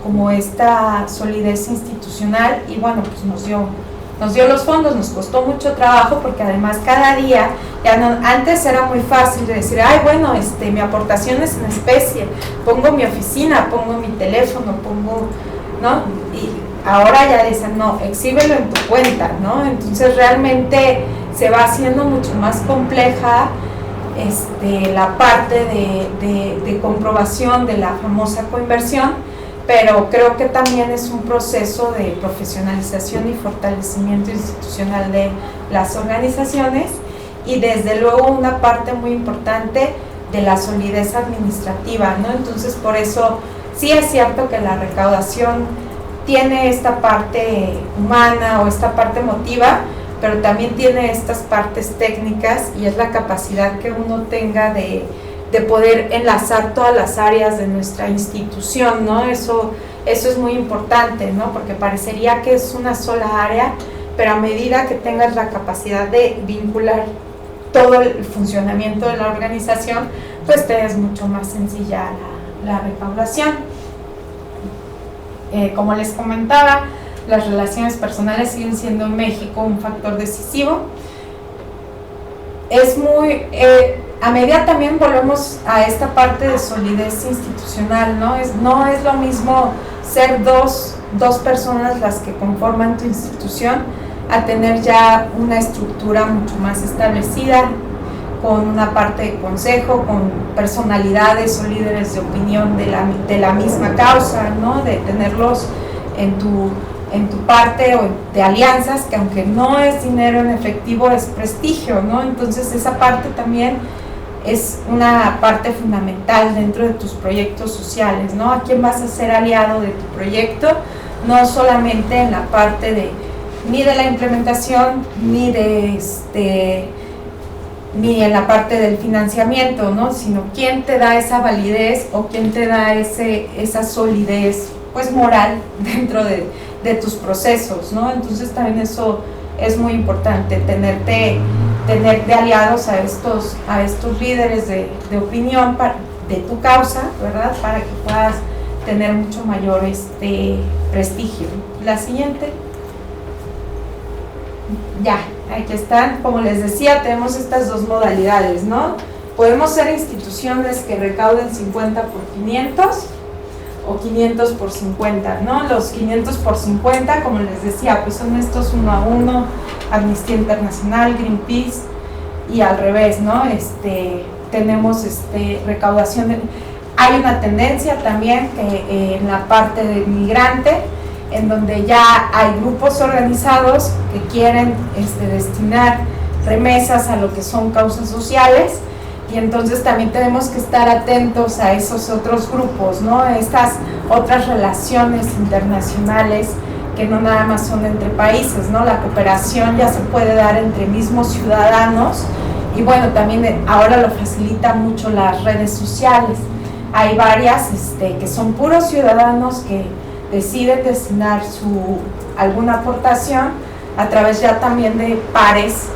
como esta solidez institucional. Y bueno, pues nos dio los fondos, nos costó mucho trabajo porque además cada día, antes era muy fácil de decir, ay bueno, mi aportación es en especie, pongo mi oficina, pongo mi teléfono, ¿no? Y ahora ya dicen, no, exhíbelo en tu cuenta, ¿no? Entonces realmente se va haciendo mucho más compleja la parte de comprobación de la famosa coinversión, pero creo que también es un proceso de profesionalización y fortalecimiento institucional de las organizaciones, y desde luego una parte muy importante de la solidez administrativa, ¿no? Entonces por eso sí es cierto que la recaudación tiene esta parte humana o esta parte emotiva, pero también tiene estas partes técnicas, y es la capacidad que uno tenga de poder enlazar todas las áreas de nuestra institución, ¿no? Eso es muy importante, ¿no? Porque parecería que es una sola área, pero a medida que tengas la capacidad de vincular todo el funcionamiento de la organización, pues te es mucho más sencilla la recaudación. Como les comentaba, las relaciones personales siguen siendo en México un factor decisivo. Es muy... a medida también volvemos a esta parte de solidez institucional, ¿no? No es lo mismo ser dos personas las que conforman tu institución a tener ya una estructura mucho más establecida, con una parte de consejo, con personalidades o líderes de opinión de la misma causa, ¿no? De tenerlos en tu parte o de alianzas, que aunque no es dinero en efectivo, es prestigio, ¿no? Entonces esa parte también es una parte fundamental dentro de tus proyectos sociales, ¿no? ¿A quién vas a ser aliado de tu proyecto? No solamente en la parte ni de la implementación, ni ni en la parte del financiamiento, ¿no? Sino quién te da esa validez o quién te da esa solidez, pues, moral dentro de tus procesos, ¿no? Entonces también eso es muy importante, tener de aliados a estos líderes de opinión de tu causa, ¿verdad? Para que puedas tener mucho mayor prestigio. La siguiente. Ya, aquí están. Como les decía, tenemos estas dos modalidades, ¿no? Podemos ser instituciones que recauden 50 por 500 o 500 por 50, ¿no? Los 500 por 50, como les decía, pues son estos 1 a 1, Amnistía Internacional, Greenpeace, y al revés, ¿no? Tenemos recaudación. Hay una tendencia también que en la parte del migrante, en donde ya hay grupos organizados que quieren destinar remesas a lo que son causas sociales, y entonces también tenemos que estar atentos a esos otros grupos, ¿no? Estas otras relaciones internacionales que no nada más son entre países, ¿no? La cooperación ya se puede dar entre mismos ciudadanos, y bueno, también ahora lo facilita mucho las redes sociales. Hay varias que son puros ciudadanos que deciden destinar alguna aportación a través ya también de pares,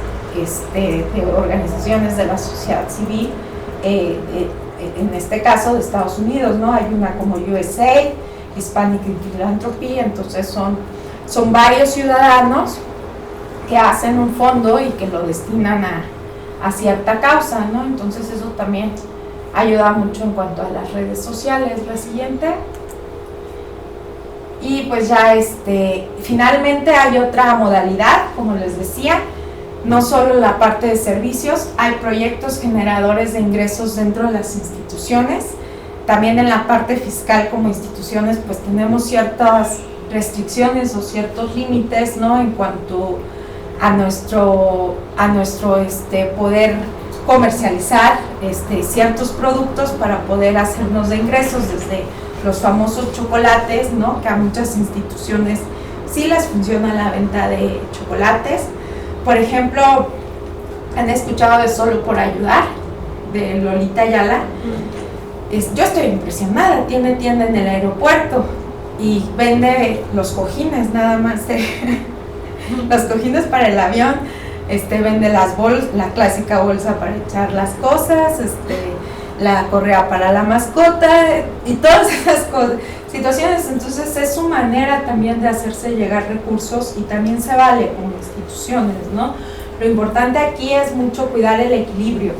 de organizaciones de la sociedad civil, en este caso de Estados Unidos, ¿no? Hay una como USA, Hispanic Philanthropy, entonces son varios ciudadanos que hacen un fondo y que lo destinan a cierta causa, ¿no? Entonces eso también ayuda mucho en cuanto a las redes sociales. La siguiente. Y pues ya finalmente hay otra modalidad, como les decía, no solo la parte de servicios, hay proyectos generadores de ingresos dentro de las instituciones. También en la parte fiscal como instituciones pues tenemos ciertas restricciones o ciertos límites, ¿no? En cuanto a nuestro poder comercializar ciertos productos para poder hacernos de ingresos, desde los famosos chocolates, ¿no? Que a muchas instituciones sí les funciona la venta de chocolates. Por ejemplo, han escuchado de Solo por Ayudar, de Lolita Ayala. Yo estoy impresionada, tiene tienda en el aeropuerto y vende los cojines nada más, los cojines para el avión, vende la clásica bolsa para echar las cosas, la correa para la mascota y todas esas situaciones. Entonces es su manera también de hacerse llegar recursos y también se vale como instituciones, ¿no? Lo importante aquí es mucho cuidar el equilibrio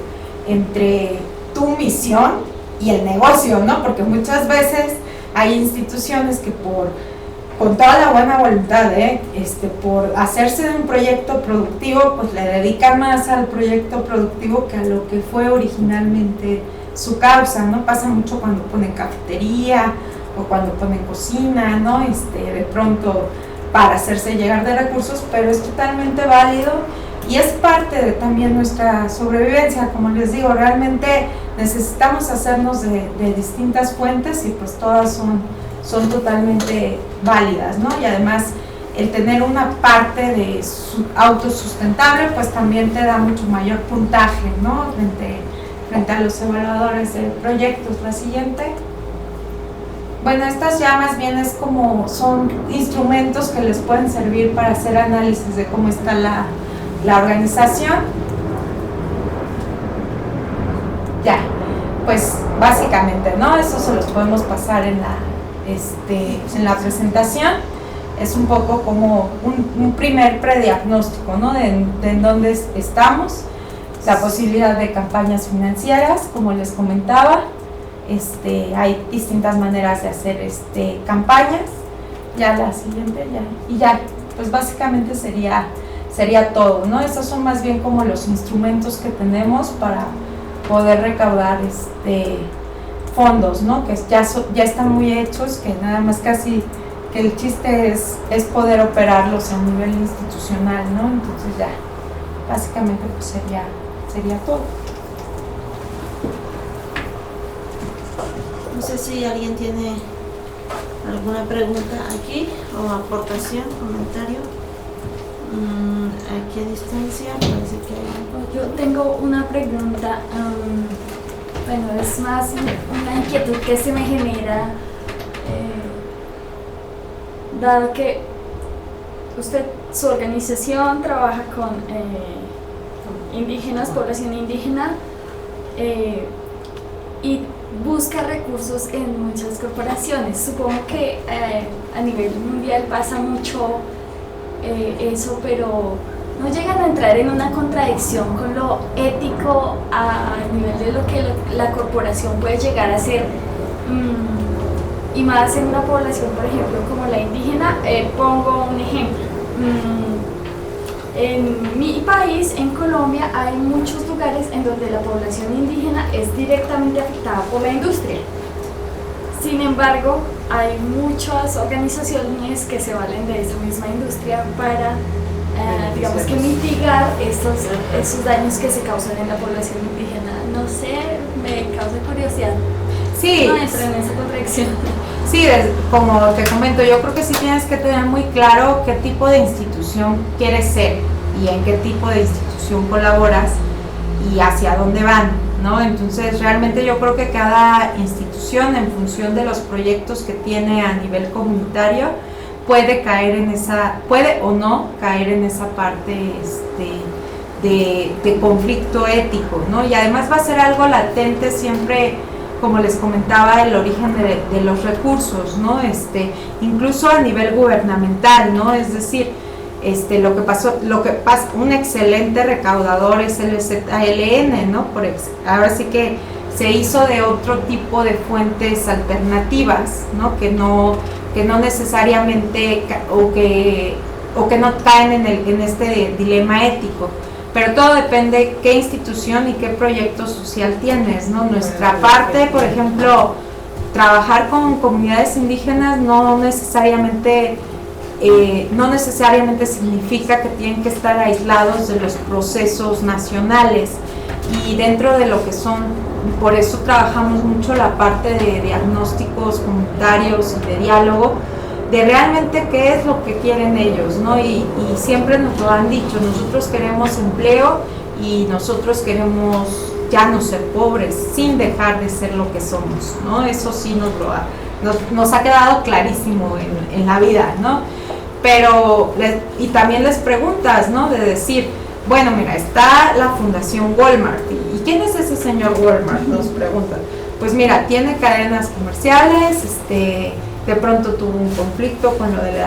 entre tu misión y el negocio, ¿no? Porque muchas veces hay instituciones que con toda la buena voluntad, por hacerse de un proyecto productivo, pues le dedican más al proyecto productivo que a lo que fue originalmente su causa, ¿no? Pasa mucho cuando ponen cafetería o cuando ponen cocina, ¿no? De pronto para hacerse llegar de recursos, pero es totalmente válido y es parte de también nuestra sobrevivencia. Como les digo, realmente necesitamos hacernos de distintas fuentes y pues todas son totalmente válidas, ¿no? Y además el tener una parte de autosustentable pues también te da mucho mayor puntaje, ¿no? Frente a los evaluadores de proyectos. La siguiente. Bueno, estas ya más bien son instrumentos que les pueden servir para hacer análisis de cómo está la organización. Ya, pues básicamente, ¿no? Eso se los podemos pasar en la presentación. Es un poco como un primer prediagnóstico, ¿no? De en dónde estamos, la posibilidad de campañas financieras, como les comentaba. Hay distintas maneras de hacer campañas. Ya la siguiente, ya. Y ya, pues básicamente sería todo, ¿no? Estos son más bien como los instrumentos que tenemos para poder recaudar fondos, ¿no? Que ya están muy hechos, que nada más casi que el chiste es poder operarlos a nivel institucional, ¿no? Entonces ya, básicamente pues sería todo. No sé si alguien tiene alguna pregunta aquí o aportación, comentario. Aquí a distancia parece que hay. Yo tengo una pregunta, bueno, es más una inquietud que se me genera, dado que su organización trabaja con indígenas, población indígena, y busca recursos en muchas corporaciones. Supongo que a nivel mundial pasa mucho eso, pero no llegan a entrar en una contradicción con lo ético a nivel de lo que la corporación puede llegar a ser, y más en una población, por ejemplo, como la indígena. Pongo un ejemplo. En mi país, en Colombia, hay muchos lugares en donde la población indígena es directamente afectada por la industria. Sin embargo, hay muchas organizaciones que se valen de esa misma industria para, digamos que mitigar esos daños que se causan en la población indígena. No sé, me causa curiosidad. Sí. No entro en esa contradicción. Sí, como te comento, yo creo que sí tienes que tener muy claro qué tipo de institución quieres ser y en qué tipo de institución colaboras y hacia dónde van, ¿no? Entonces, realmente yo creo que cada institución, en función de los proyectos que tiene a nivel comunitario, puede o no caer en esa parte de conflicto ético, ¿no? Y además va a ser algo latente siempre, como les comentaba, el origen de los recursos, ¿no? Incluso a nivel gubernamental, ¿no? Es decir, lo que pasa, un excelente recaudador es el ZLN, ¿no? Ahora sí que se hizo de otro tipo de fuentes alternativas, ¿no? Que no que no necesariamente o que no caen en este dilema ético. Pero todo depende qué institución y qué proyecto social tienes, ¿no? Nuestra parte, por ejemplo, trabajar con comunidades indígenas no necesariamente significa que tienen que estar aislados de los procesos nacionales, y dentro de lo que son, por eso trabajamos mucho la parte de diagnósticos comunitarios y de diálogo, de realmente qué es lo que quieren ellos, ¿no? Y siempre nos lo han dicho, nosotros queremos empleo y nosotros queremos ya no ser pobres, sin dejar de ser lo que somos, ¿no? Eso sí nos ha quedado clarísimo en la vida, ¿no? Pero, y también les preguntas, ¿no? De decir, bueno, mira, está la Fundación Walmart, ¿y quién es ese señor Walmart? Nos preguntan. Pues mira, tiene cadenas comerciales, de pronto tuvo un conflicto con lo de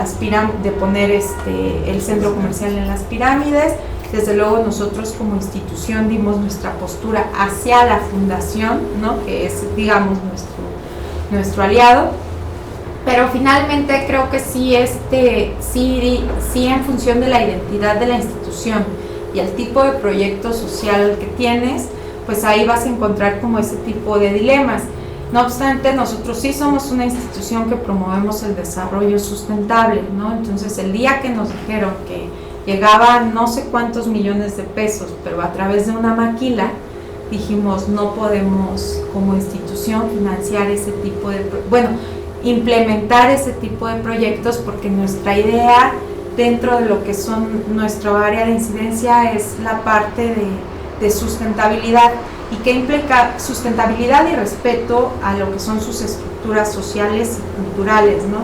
de poner el centro comercial en las pirámides. Desde luego nosotros como institución dimos nuestra postura hacia la fundación, ¿no? Que es, digamos, nuestro aliado, pero finalmente creo que sí en función de la identidad de la institución y el tipo de proyecto social que tienes, pues ahí vas a encontrar como ese tipo de dilemas. No obstante, nosotros sí somos una institución que promovemos el desarrollo sustentable, ¿no? Entonces, el día que nos dijeron que llegaban no sé cuántos millones de pesos, pero a través de una maquila, dijimos, no podemos como institución financiar ese tipo de, implementar ese tipo de proyectos, porque nuestra idea dentro de lo que son nuestra área de incidencia es la parte de sustentabilidad. ¿Y qué implica sustentabilidad y respeto a lo que son sus estructuras sociales y culturales, ¿no?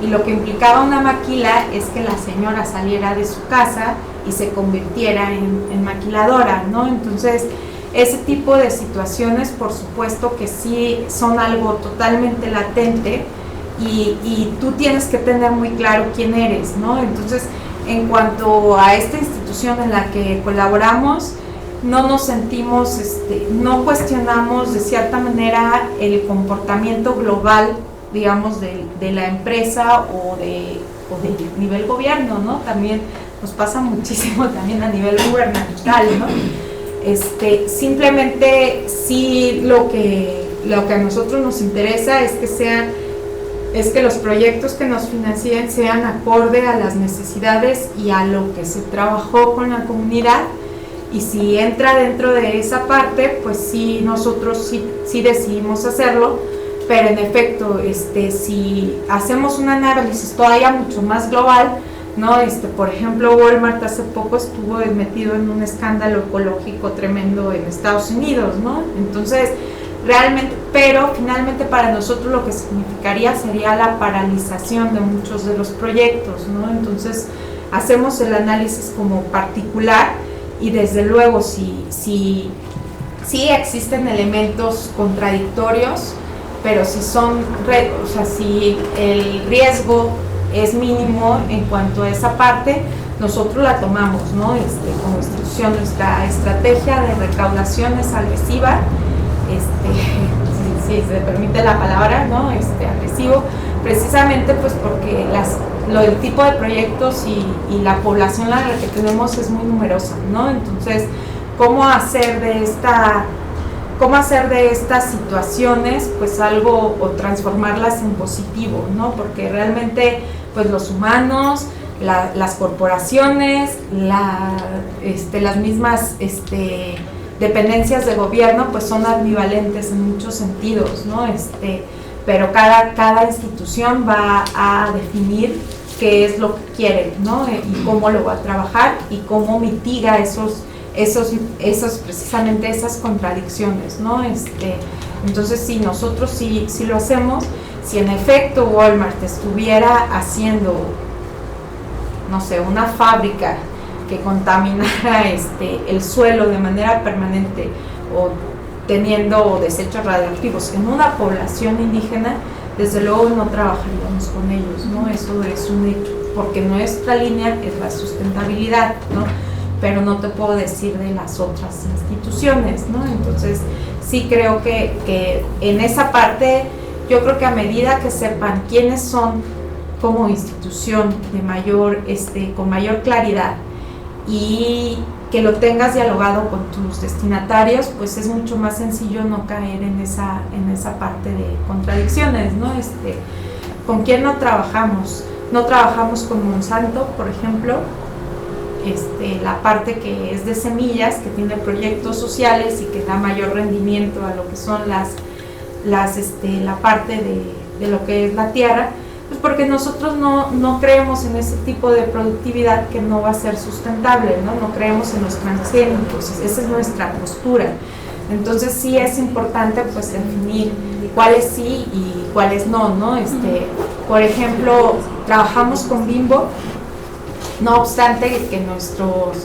Y lo que implicaba una maquila es que la señora saliera de su casa y se convirtiera en maquiladora, ¿no? Entonces, ese tipo de situaciones, por supuesto que sí son algo totalmente latente, y tú tienes que tener muy claro quién eres, ¿no? Entonces, en cuanto a esta institución en la que colaboramos, no nos sentimos, no cuestionamos de cierta manera el comportamiento global, digamos, de la empresa o de nivel gobierno, ¿no? También nos pasa muchísimo también a nivel gubernamental, ¿no? Simplemente sí lo que a nosotros nos interesa es que los proyectos que nos financien sean acorde a las necesidades y a lo que se trabajó con la comunidad. Y si entra dentro de esa parte, pues sí, nosotros sí decidimos hacerlo, pero en efecto, si hacemos un análisis todavía mucho más global, ¿no? Por ejemplo, Walmart hace poco estuvo metido en un escándalo ecológico tremendo en Estados Unidos, ¿no? Entonces, realmente, pero finalmente para nosotros lo que significaría sería la paralización de muchos de los proyectos, ¿no? Entonces, hacemos el análisis como particular. Y desde luego, si existen elementos contradictorios, pero si el riesgo es mínimo en cuanto a esa parte, nosotros la tomamos, ¿no? Como institución, nuestra estrategia de recaudación es agresiva, si se permite la palabra, ¿no? Agresivo, precisamente pues porque el tipo de proyectos y la población a la que tenemos es muy numerosa, ¿no? Entonces, ¿cómo hacer de estas situaciones pues algo, o transformarlas en positivo, ¿no? Porque realmente pues los humanos, las corporaciones, las mismas dependencias de gobierno pues son ambivalentes en muchos sentidos, ¿no? Pero cada institución va a definir qué es lo que quiere, ¿no? Y cómo lo va a trabajar y cómo mitiga precisamente esas contradicciones, ¿no? Entonces, si nosotros sí lo hacemos, si en efecto Walmart estuviera haciendo, no sé, una fábrica que contaminara el suelo de manera permanente o teniendo desechos radioactivos en una población indígena, desde luego no trabajaríamos con ellos, ¿no? Eso es un hecho, porque nuestra línea es la sustentabilidad, ¿no? Pero no te puedo decir de las otras instituciones, ¿no? Entonces, sí creo que en esa parte, yo creo que a medida que sepan quiénes son como institución de mayor, con mayor claridad y que lo tengas dialogado con tus destinatarios, pues es mucho más sencillo no caer en esa parte de contradicciones, ¿no? ¿Con quién no trabajamos? No trabajamos con Monsanto, por ejemplo, la parte que es de semillas, que tiene proyectos sociales y que da mayor rendimiento a lo que son la parte de lo que es la tierra, pues porque nosotros no creemos en ese tipo de productividad que no va a ser sustentable, no creemos en los transgénicos, esa es nuestra postura. Entonces sí es importante pues definir cuáles sí y cuáles no. Por ejemplo, trabajamos con Bimbo, no obstante que nuestros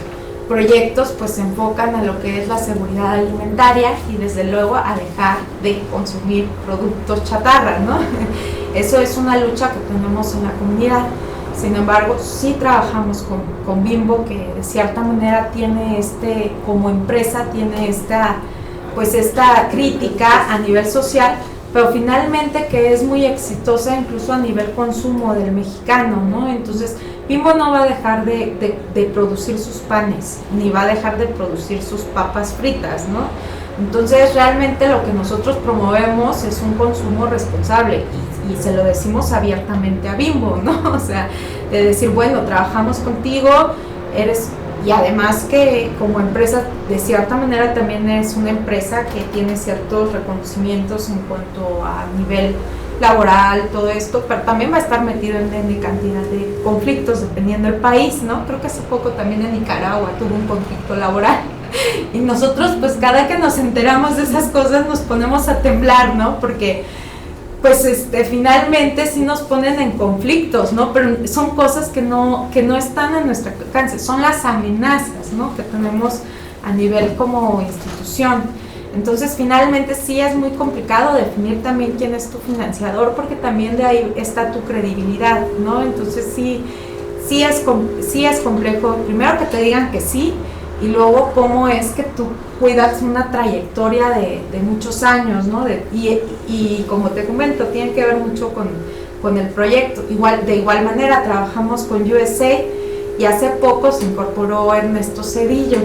proyectos pues se enfocan a lo que es la seguridad alimentaria y desde luego a dejar de consumir productos chatarra, ¿no? Eso es una lucha que tenemos en la comunidad. Sin embargo, sí trabajamos con Bimbo, que de cierta manera tiene como empresa tiene esta crítica a nivel social, pero finalmente que es muy exitosa incluso a nivel consumo del mexicano, ¿no? Entonces Bimbo no va a dejar de producir sus panes, ni va a dejar de producir sus papas fritas, ¿no? Entonces realmente lo que nosotros promovemos es un consumo responsable y se lo decimos abiertamente a Bimbo, ¿no? O sea, de decir, bueno, trabajamos contigo, y además que como empresa, de cierta manera también es una empresa que tiene ciertos reconocimientos en cuanto a nivel laboral, todo esto, pero también va a estar metido en cantidad de conflictos dependiendo del país, ¿no? Creo que hace poco también en Nicaragua tuvo un conflicto laboral y nosotros pues cada que nos enteramos de esas cosas nos ponemos a temblar, ¿no? Porque pues finalmente sí nos ponen en conflictos, ¿no? Pero son cosas que no están a nuestro alcance, son las amenazas, ¿no? Que tenemos a nivel como institución. Entonces finalmente sí es muy complicado definir también quién es tu financiador, porque también de ahí está tu credibilidad, ¿no? Entonces sí es complejo, primero que te digan que sí, y luego cómo es que tú cuidas una trayectoria de muchos años, ¿no? Y como te comento, tiene que ver mucho con el proyecto. De igual manera trabajamos con USA y hace poco se incorporó Ernesto Cedillo.